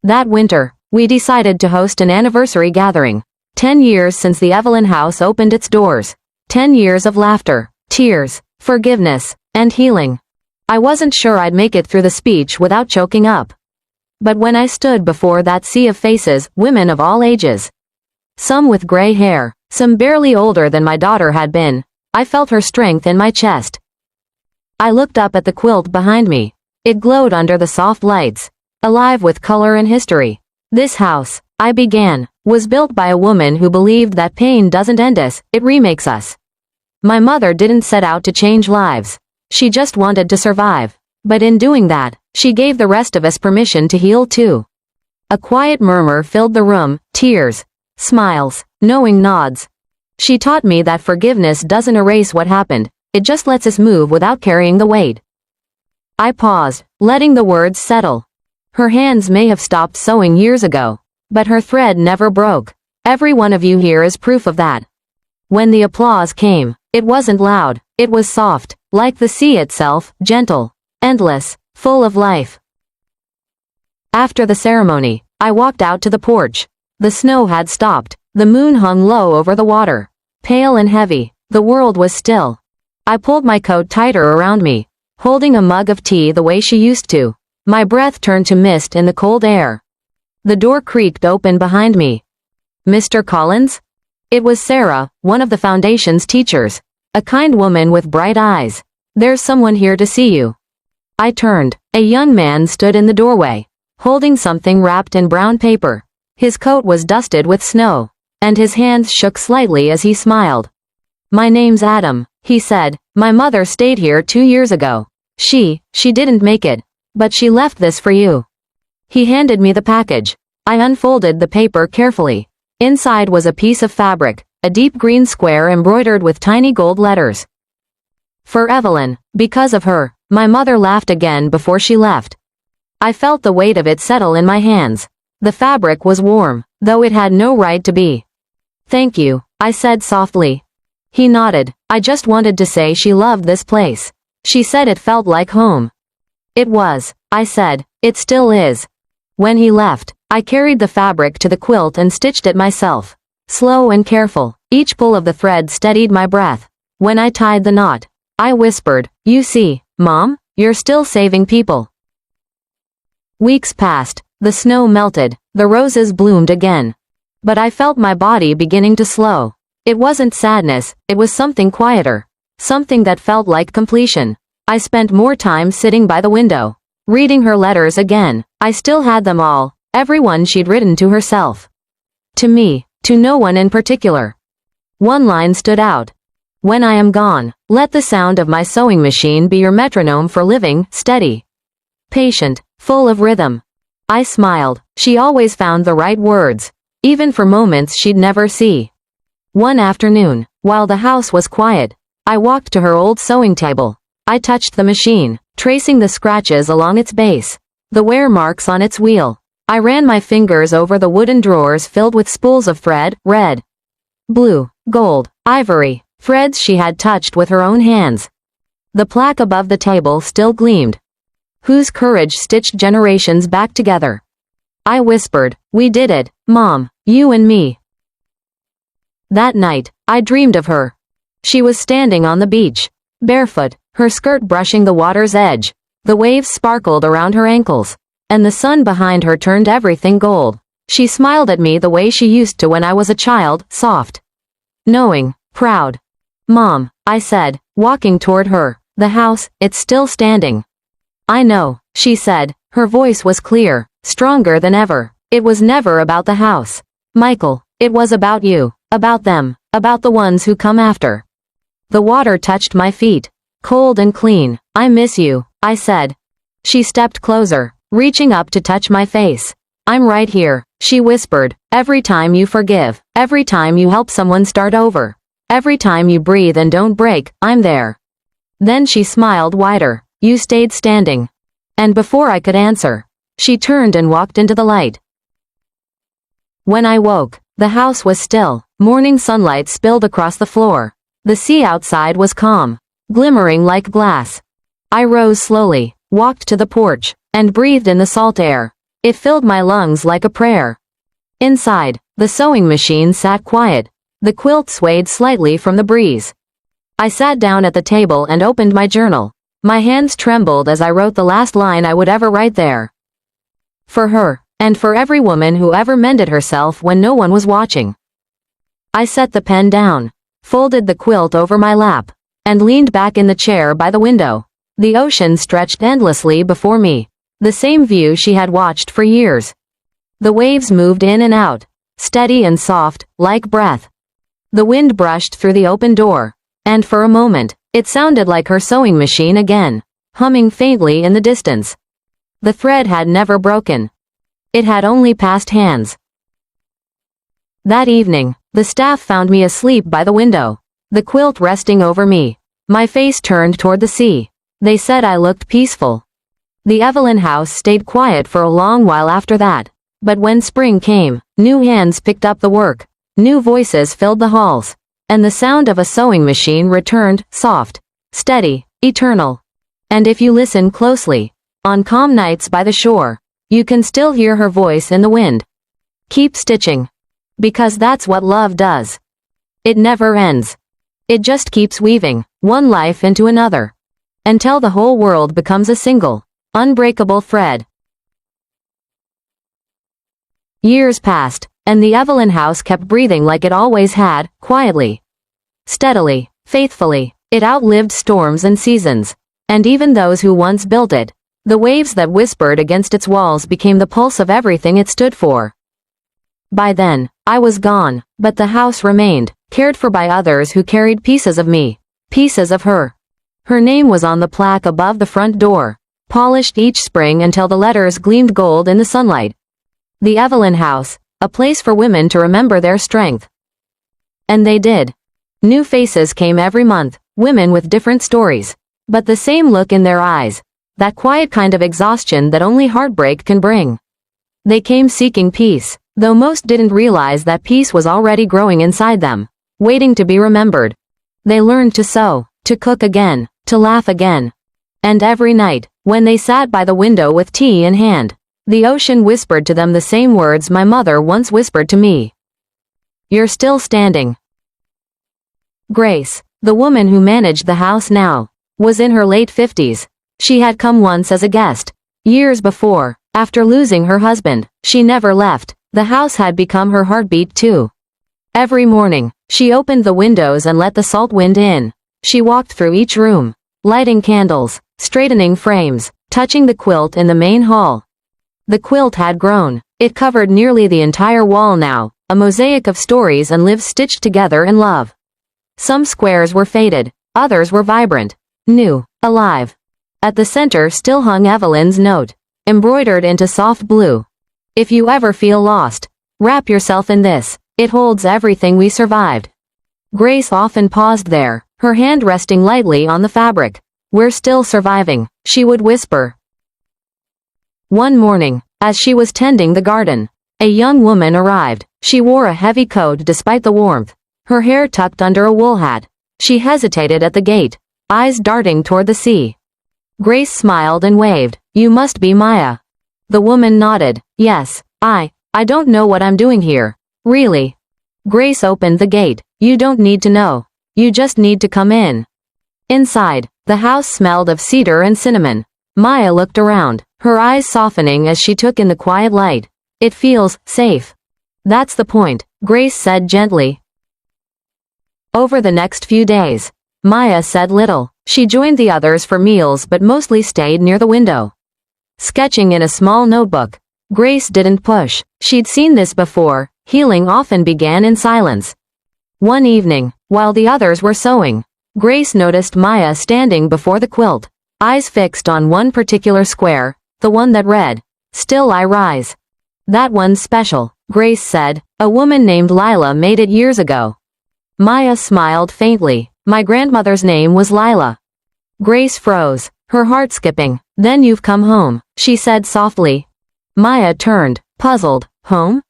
That winter, we decided to host an anniversary gathering. 10 years since the Evelyn house opened its doors. 10 years of laughter, tears, forgiveness, and healing. I wasn't sure I'd make it through the speech without choking up. But when I stood before that sea of faces, women of all ages, some with gray hair, some barely older than my daughter had been, I felt her strength in my chest. I looked up at the quilt behind me. It glowed under the soft lights, alive with color and history. This house, I began, was built by a woman who believed that pain doesn't end us, it remakes us. My mother didn't set out to change lives. She just wanted to survive. But in doing that, she gave the rest of us permission to heal too. A quiet murmur filled the room, tears, smiles, knowing nods. She taught me that forgiveness doesn't erase what happened, it just lets us move without carrying the weight. I paused, letting the words settle. Her hands may have stopped sewing years ago, but her thread never broke. Every one of you here is proof of that. When the applause came, it wasn't loud, it was soft, like the sea itself, gentle, endless, full of life. After the ceremony, I walked out to the porch. The snow had stopped, the moon hung low over the water. Pale and heavy, the world was still. I pulled my coat tighter around me, holding a mug of tea the way she used to. My breath turned to mist in the cold air. The door creaked open behind me. "Mr. Collins?" It was Sarah, one of the foundation's teachers. A kind woman with bright eyes. "There's someone here to see you." I turned. A young man stood in the doorway, holding something wrapped in brown paper. His coat was dusted with snow, and his hands shook slightly as he smiled. "My name's Adam," he said. "My mother stayed here 2 years ago. She didn't make it, but she left this for you." He handed me the package. I unfolded the paper carefully. Inside was a piece of fabric, a deep green square embroidered with tiny gold letters. For Evelyn, because of her, my mother laughed again before she left. I felt the weight of it settle in my hands. The fabric was warm, though it had no right to be. "Thank you," I said softly. He nodded. "I just wanted to say she loved this place. She said it felt like home." "It was," I said. "It still is." When he left, I carried the fabric to the quilt and stitched it myself. Slow and careful, each pull of the thread steadied my breath. When I tied the knot, I whispered, "You see, Mom, you're still saving people." Weeks passed, the snow melted, the roses bloomed again. But I felt my body beginning to slow. It wasn't sadness, it was something quieter. Something that felt like completion. I spent more time sitting by the window, reading her letters again. I still had them all, every one she'd written to herself. To me, to no one in particular. One line stood out. "When I am gone, let the sound of my sewing machine be your metronome for living, steady, patient, full of rhythm." I smiled. She always found the right words, even for moments she'd never see. One afternoon, while the house was quiet, I walked to her old sewing table. I touched the machine, tracing the scratches along its base. the wear marks on its wheel. I ran my fingers over the wooden drawers filled with spools of thread, red, blue, gold, ivory, threads she had touched with her own hands. The plaque above the table still gleamed. Whose courage stitched generations back together? I whispered, "We did it, Mom, you and me." That night, I dreamed of her. She was standing on the beach, barefoot, her skirt brushing the water's edge. The waves sparkled around her ankles, and the sun behind her turned everything gold. She smiled at me the way she used to when I was a child, soft, knowing, proud. "Mom," I said, walking toward her, "the house, it's still standing." "I know," she said. Her voice was clear, stronger than ever. "It was never about the house, Michael. It was about you, about them, about the ones who come after." The water touched my feet, cold and clean. "I miss you," I said. She stepped closer, reaching up to touch my face. "I'm right here," she whispered. "Every time you forgive, every time you help someone start over, every time you breathe and don't break, I'm there." Then she smiled wider. "You stayed standing." And before I could answer, she turned and walked into the light. When I woke, the house was still. Morning sunlight spilled across the floor. The sea outside was calm, glimmering like glass. I rose slowly, walked to the porch, and breathed in the salt air. It filled my lungs like a prayer. Inside, the sewing machine sat quiet. The quilt swayed slightly from the breeze. I sat down at the table and opened my journal. My hands trembled as I wrote the last line I would ever write there. For her, and for every woman who ever mended herself when no one was watching. I set the pen down, folded the quilt over my lap, and leaned back in the chair by the window. The ocean stretched endlessly before me, the same view she had watched for years. The waves moved in and out, steady and soft, like breath. The wind brushed through the open door, and for a moment, it sounded like her sewing machine again, humming faintly in the distance. The thread had never broken. It had only passed hands. That evening, the staff found me asleep by the window, the quilt resting over me, my face turned toward the sea. They said I looked peaceful. The Evelyn house stayed quiet for a long while after that, but when spring came, new hands picked up the work, new voices filled the halls, and the sound of a sewing machine returned, soft, steady, eternal. And if you listen closely, on calm nights by the shore, you can still hear her voice in the wind. Keep stitching. Because that's what love does. It never ends. It just keeps weaving, one life into another, until the whole world becomes a single, unbreakable thread. Years passed, and the Evelyn house kept breathing like it always had, quietly, steadily, faithfully. It outlived storms and seasons, and even those who once built it. The waves that whispered against its walls became the pulse of everything it stood for. By then, I was gone, but the house remained, cared for by others who carried pieces of me, pieces of her. Her name was on the plaque above the front door, polished each spring until the letters gleamed gold in the sunlight. The Evelyn house, a place for women to remember their strength. And they did. New faces came every month, women with different stories, but the same look in their eyes, that quiet kind of exhaustion that only heartbreak can bring. They came seeking peace, though most didn't realize that peace was already growing inside them, waiting to be remembered. They learned to sew, to cook again, to laugh again. And every night, when they sat by the window with tea in hand, the ocean whispered to them the same words my mother once whispered to me. "You're still standing." Grace, the woman who managed the house now, was in her late 50s. She had come once as a guest. Years before, after losing her husband, she never left. The house had become her heartbeat too. Every morning, she opened the windows and let the salt wind in. She walked through each room, lighting candles, straightening frames, touching the quilt in the main hall. The quilt had grown. It covered nearly the entire wall now, a mosaic of stories and lives stitched together in love. Some squares were faded, others were vibrant, new, alive. At the center still hung Evelyn's note, embroidered into soft blue. "If you ever feel lost, wrap yourself in this. It holds everything we survived." Grace often paused there, her hand resting lightly on the fabric. "We're still surviving," she would whisper. One morning, as she was tending the garden, a young woman arrived. She wore a heavy coat despite the warmth, her hair tucked under a wool hat. She hesitated at the gate, eyes darting toward the sea. Grace smiled and waved. "You must be Maya." The woman nodded. "Yes, I don't know what I'm doing here. Really." Grace opened the gate. "You don't need to know. You just need to come in." Inside, the house smelled of cedar and cinnamon. Maya looked around, her eyes softening as she took in the quiet light. "It feels safe." "That's the point," Grace said gently. Over the next few days, Maya said little. She joined the others for meals but mostly stayed near the window, sketching in a small notebook. Grace didn't push. She'd seen this before. Healing often began in silence. One evening, while the others were sewing, Grace noticed Maya standing before the quilt, eyes fixed on one particular square, the one that read, "Still I rise." "That one's special," Grace said. "A woman named Lila made it years ago." Maya smiled faintly. "My grandmother's name was Lila." Grace froze, her heart skipping. "Then you've come home," she said softly. Maya turned, puzzled. "Home?"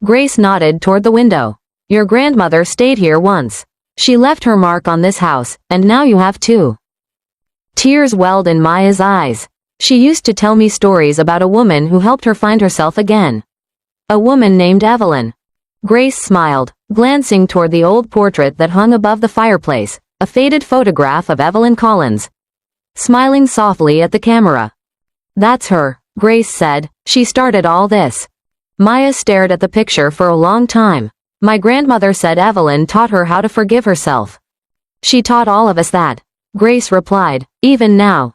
Grace nodded toward the window. "Your grandmother stayed here once. She left her mark on this house, and now you have too." Tears welled in Maya's eyes. "She used to tell me stories about a woman who helped her find herself again. A woman named Evelyn." Grace smiled, glancing toward the old portrait that hung above the fireplace, a faded photograph of Evelyn Collins, smiling softly at the camera. "That's her," Grace said. "She started all this." Maya stared at the picture for a long time. "My grandmother said Evelyn taught her how to forgive herself." "She taught all of us that," Grace replied. "Even now."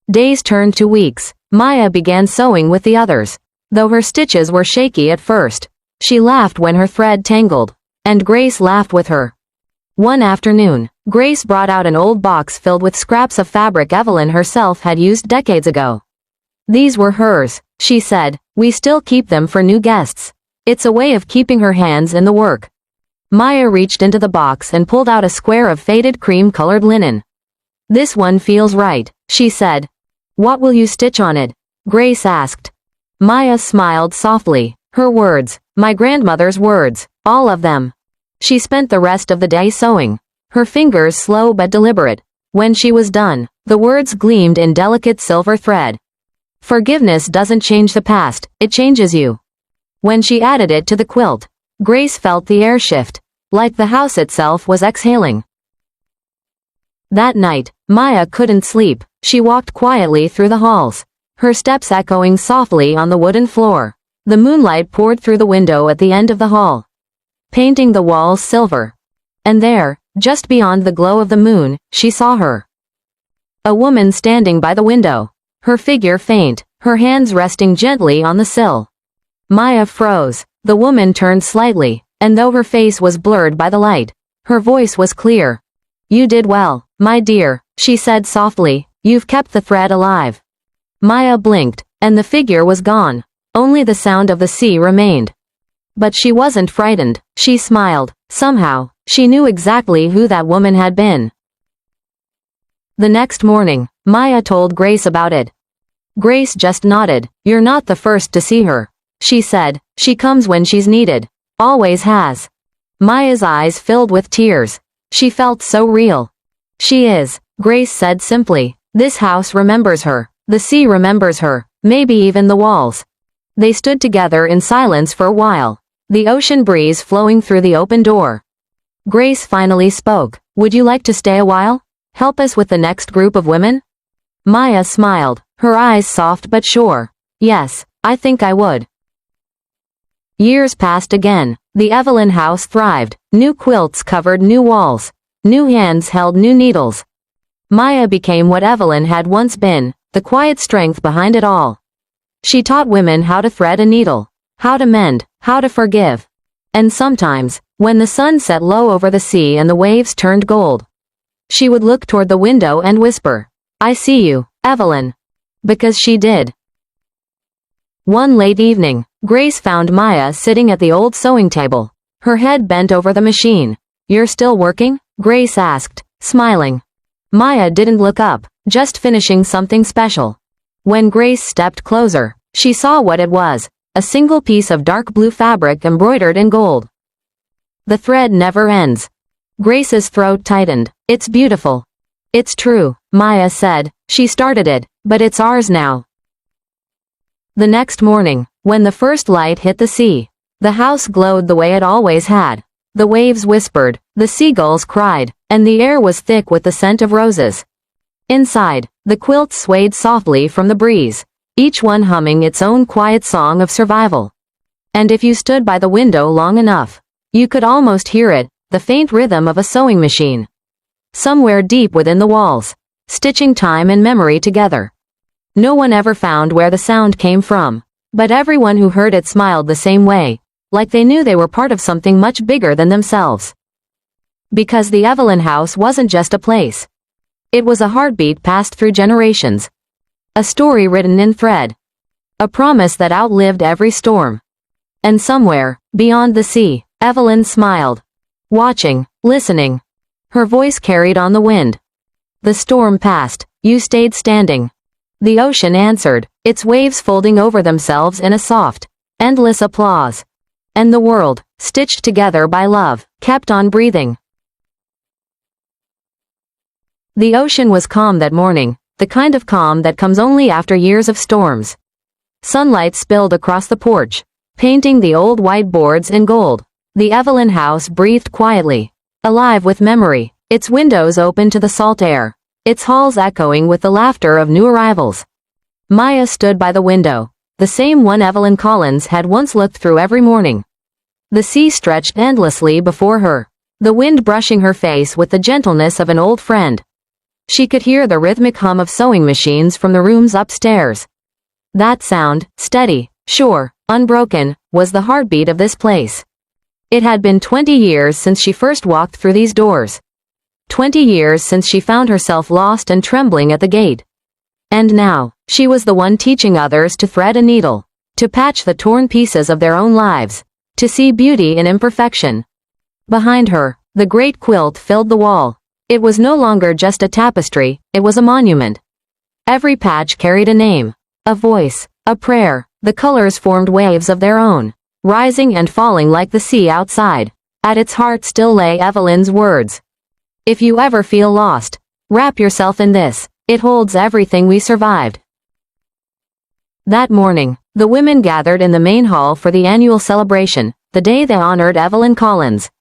Days turned to weeks. Maya began sewing with the others. Though her stitches were shaky at first, she laughed when her thread tangled, and Grace laughed with her. One afternoon, Grace brought out an old box filled with scraps of fabric Evelyn herself had used decades ago. "These were hers," she said. "We still keep them for new guests. It's a way of keeping her hands in the work." Maya reached into the box and pulled out a square of faded cream-colored linen. "This one feels right," she said. "What will you stitch on it?" Grace asked. Maya smiled softly. Her words, my grandmother's words, all of them. She spent the rest of the day sewing, her fingers slow but deliberate. When she was done, the words gleamed in delicate silver thread. "Forgiveness doesn't change the past, it changes you." When she added it to the quilt, Grace felt the air shift, like the house itself was exhaling. That night, Maya couldn't sleep. She walked quietly through the halls, her steps echoing softly on the wooden floor. The moonlight poured through the window at the end of the hall, painting the walls silver. And there, just beyond the glow of the moon, she saw her. A woman standing by the window, her figure faint, her hands resting gently on the sill. Maya froze. The woman turned slightly, and though her face was blurred by the light, her voice was clear. "You did well, my dear," she said softly. "You've kept the thread alive." Maya blinked, and the figure was gone. Only the sound of the sea remained. But she wasn't frightened. She smiled. Somehow, she knew exactly who that woman had been. The next morning, Maya told Grace about it. Grace just nodded. "You're not the first to see her," she said. "She comes when she's needed. Always has." Maya's eyes filled with tears. She felt so real. "She is," Grace said simply. "This house remembers her. The sea remembers her. Maybe even the walls." They stood together in silence for a while, the ocean breeze flowing through the open door. Grace finally spoke. "Would you like to stay a while? Help us with the next group of women?" Maya smiled, her eyes soft but sure. "Yes, I think I would." Years passed again. The Evelyn house thrived. New quilts covered new walls. New hands held new needles. Maya became what Evelyn had once been, the quiet strength behind it all. She taught women how to thread a needle, how to mend, how to forgive. And sometimes, when the sun set low over the sea and the waves turned gold, she would look toward the window and whisper, "I see you, Evelyn." Because she did. One late evening, Grace found Maya sitting at the old sewing table, her head bent over the machine. "You're still working?" Grace asked, smiling. Maya didn't look up, just finishing something special. When Grace stepped closer, she saw what it was, a single piece of dark blue fabric embroidered in gold. The thread never ends. Grace's throat tightened. It's beautiful. It's true, Maya said. She started it, but it's ours now. The next morning, when the first light hit the sea, the house glowed the way it always had. The waves whispered, the seagulls cried, and the air was thick with the scent of roses. Inside, the quilts swayed softly from the breeze, each one humming its own quiet song of survival. And if you stood by the window long enough, you could almost hear it, the faint rhythm of a sewing machine. Somewhere deep within the walls, stitching time and memory together. No one ever found where the sound came from, but everyone who heard it smiled the same way, like they knew they were part of something much bigger than themselves. Because the Evelyn house wasn't just a place. It was a heartbeat passed through generations. A story written in thread. A promise that outlived every storm. And somewhere, beyond the sea, Evelyn smiled. Watching, listening. Her voice carried on the wind. The storm passed, you stayed standing. The ocean answered, its waves folding over themselves in a soft, endless applause. And the world, stitched together by love, kept on breathing. The ocean was calm that morning, the kind of calm that comes only after years of storms. Sunlight spilled across the porch, painting the old white boards in gold. The Evelyn house breathed quietly, alive with memory, its windows open to the salt air, its halls echoing with the laughter of new arrivals. Maya stood by the window, the same one Evelyn Collins had once looked through every morning. The sea stretched endlessly before her, the wind brushing her face with the gentleness of an old friend. She could hear the rhythmic hum of sewing machines from the rooms upstairs. That sound, steady, sure, unbroken, was the heartbeat of this place. It had been 20 years since she first walked through these doors. 20 years since she found herself lost and trembling at the gate. And now, she was the one teaching others to thread a needle, to patch the torn pieces of their own lives, to see beauty in imperfection. Behind her, the great quilt filled the wall. It was no longer just a tapestry, it was a monument. Every patch carried a name, a voice, a prayer. The colors formed waves of their own, rising and falling like the sea outside. At its heart still lay Evelyn's words. If you ever feel lost, wrap yourself in this, it holds everything we survived. That morning, the women gathered in the main hall for the annual celebration, the day they honored Evelyn Collins.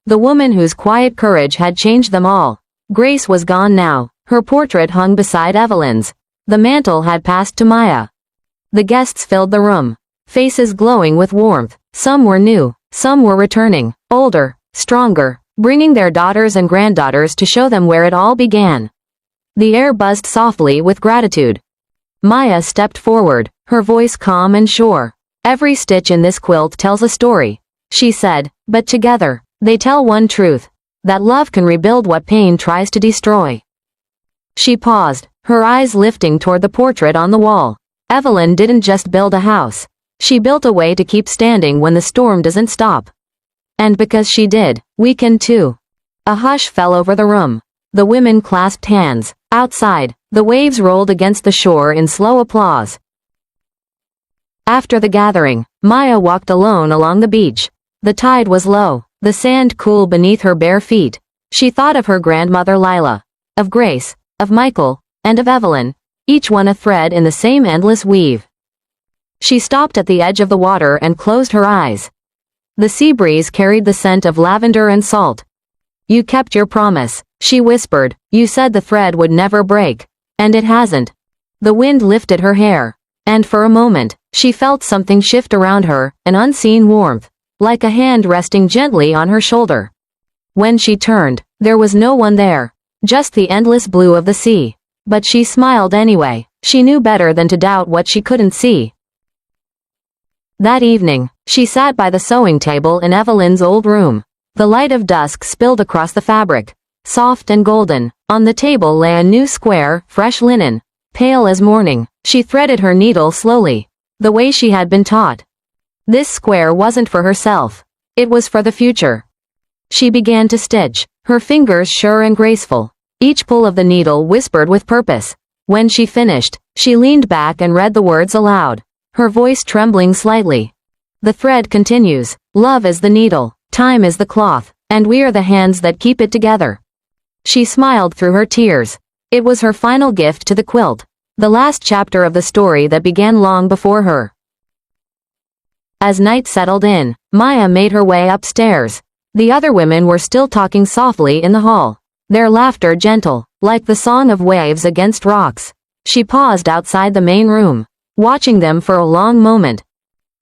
The woman whose quiet courage had changed them all. Grace was gone now, her portrait hung beside Evelyn's. The mantle had passed to Maya. The guests filled the room, faces glowing with warmth. Some were new, some were returning, older, stronger, bringing their daughters and granddaughters to show them where it all began. The air buzzed softly with gratitude. Maya stepped forward, her voice calm and sure. Every stitch in this quilt tells a story, she said, but together, they tell one truth, that love can rebuild what pain tries to destroy. She paused, her eyes lifting toward the portrait on the wall. Evelyn didn't just build a house. She built a way to keep standing when the storm doesn't stop. And because she did, we can too. A hush fell over the room. The women clasped hands. Outside, the waves rolled against the shore in slow applause. After the gathering, Maya walked alone along the beach. The tide was low, the sand cool beneath her bare feet. She thought of her grandmother Lila, of Grace, of Michael, and of Evelyn, each one a thread in the same endless weave. She stopped at the edge of the water and closed her eyes. The sea breeze carried the scent of lavender and salt. You kept your promise, she whispered. You said the thread would never break. And it hasn't. The wind lifted her hair. And for a moment, she felt something shift around her, an unseen warmth, like a hand resting gently on her shoulder. When she turned, there was no one there, just the endless blue of the sea. But she smiled anyway. She knew better than to doubt what she couldn't see. That evening, she sat by the sewing table in Evelyn's old room. The light of dusk spilled across the fabric, soft and golden. On the table lay a new square, fresh linen. Pale as morning, she threaded her needle slowly, the way she had been taught. This square wasn't for herself. It was for the future. She began to stitch, her fingers sure and graceful. Each pull of the needle whispered with purpose. When she finished, she leaned back and read the words aloud, her voice trembling slightly. The thread continues. Love is the needle, time is the cloth, and we are the hands that keep it together. She smiled through her tears. It was her final gift to the quilt, the last chapter of the story that began long before her. As night settled in, Maya made her way upstairs. The other women were still talking softly in the hall, their laughter gentle, like the song of waves against rocks. She paused outside the main room, watching them for a long moment.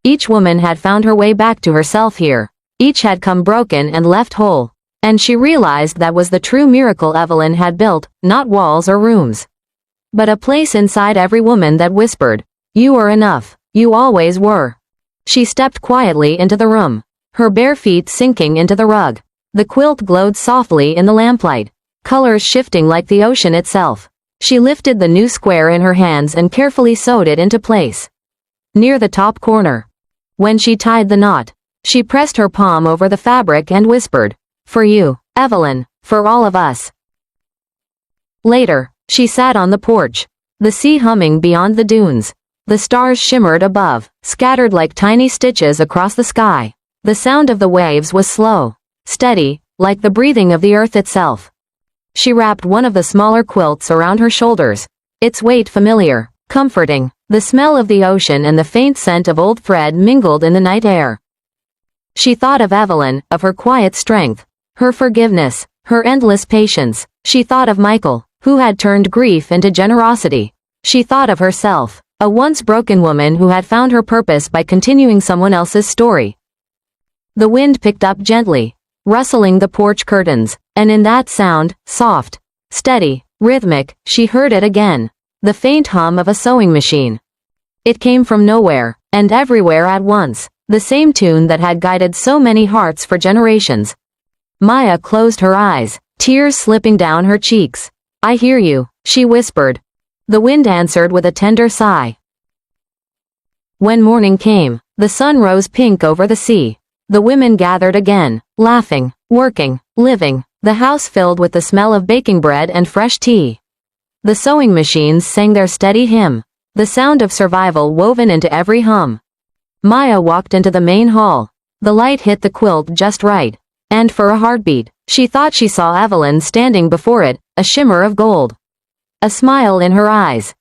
Each woman had found her way back to herself here. Each had come broken and left whole. And she realized that was the true miracle Evelyn had built, not walls or rooms, but a place inside every woman that whispered, "You are enough, you always were." She stepped quietly into the room, her bare feet sinking into the rug. The quilt glowed softly in the lamplight, colors shifting like the ocean itself. She lifted the new square in her hands and carefully sewed it into place, near the top corner. When she tied the knot, she pressed her palm over the fabric and whispered, "For you, Evelyn, for all of us." Later, she sat on the porch, the sea humming beyond the dunes. The stars shimmered above, scattered like tiny stitches across the sky. The sound of the waves was slow, steady, like the breathing of the earth itself. She wrapped one of the smaller quilts around her shoulders, its weight familiar, comforting. The smell of the ocean and the faint scent of old thread mingled in the night air. She thought of Evelyn, of her quiet strength, her forgiveness, her endless patience. She thought of Michael, who had turned grief into generosity. She thought of herself, a once broken woman who had found her purpose by continuing someone else's story. The wind picked up gently, rustling the porch curtains, and in that sound, soft, steady, rhythmic, she heard it again. The faint hum of a sewing machine. It came from nowhere, and everywhere at once, the same tune that had guided so many hearts for generations. Maya closed her eyes, tears slipping down her cheeks. "I hear you," she whispered. The wind answered with a tender sigh. When morning came, the sun rose pink over the sea. The women gathered again, laughing, working, living, the house filled with the smell of baking bread and fresh tea. The sewing machines sang their steady hymn, the sound of survival woven into every hum. Maya walked into the main hall. The light hit the quilt just right, and for a heartbeat, she thought she saw Evelyn standing before it, a shimmer of gold, a smile in her eyes.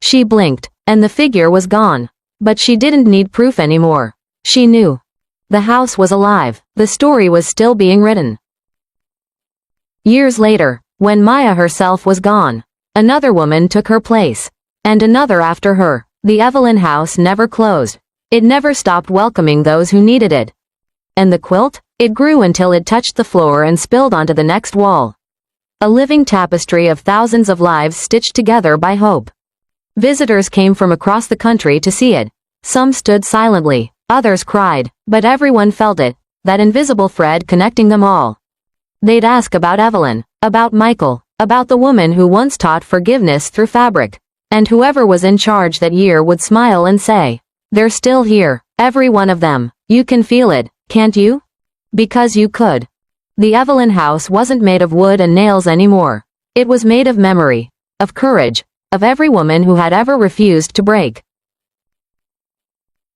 She blinked, and the figure was gone. But she didn't need proof anymore. She knew. The house was alive, the story was still being written. Years later, when Maya herself was gone, another woman took her place, and another after her. The Evelyn house never closed. It never stopped welcoming those who needed it. And the quilt? It grew until it touched the floor and spilled onto the next wall. A living tapestry of thousands of lives stitched together by hope. Visitors came from across the country to see it. Some stood silently, others cried, but everyone felt it, that invisible thread connecting them all. They'd ask about Evelyn, about Michael, about the woman who once taught forgiveness through fabric. And whoever was in charge that year would smile and say, "They're still here, every one of them. You can feel it, can't you?" Because you could. The Evelyn house wasn't made of wood and nails anymore. It was made of memory, of courage, of every woman who had ever refused to break.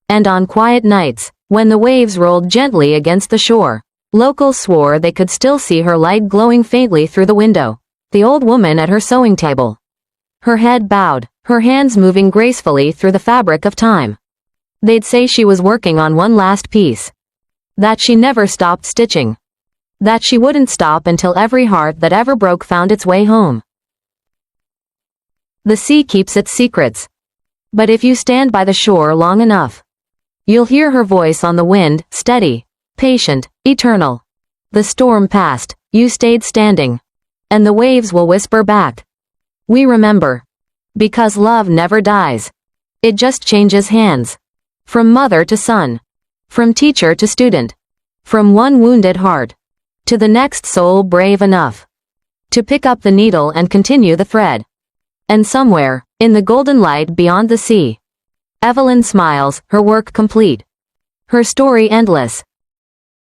And on quiet nights, when the waves rolled gently against the shore, locals swore they could still see her light glowing faintly through the window, the old woman at her sewing table. Her head bowed, her hands moving gracefully through the fabric of time. They'd say she was working on one last piece. That she never stopped stitching. That she wouldn't stop until every heart that ever broke found its way home. The sea keeps its secrets. But if you stand by the shore long enough, you'll hear her voice on the wind, steady, patient, eternal. The storm passed, you stayed standing. And the waves will whisper back. We remember. Because love never dies. It just changes hands. From mother to son. From teacher to student. From one wounded heart to the next soul brave enough to pick up the needle and continue the thread. And somewhere, in the golden light beyond the sea, Evelyn smiles, her work complete. Her story endless,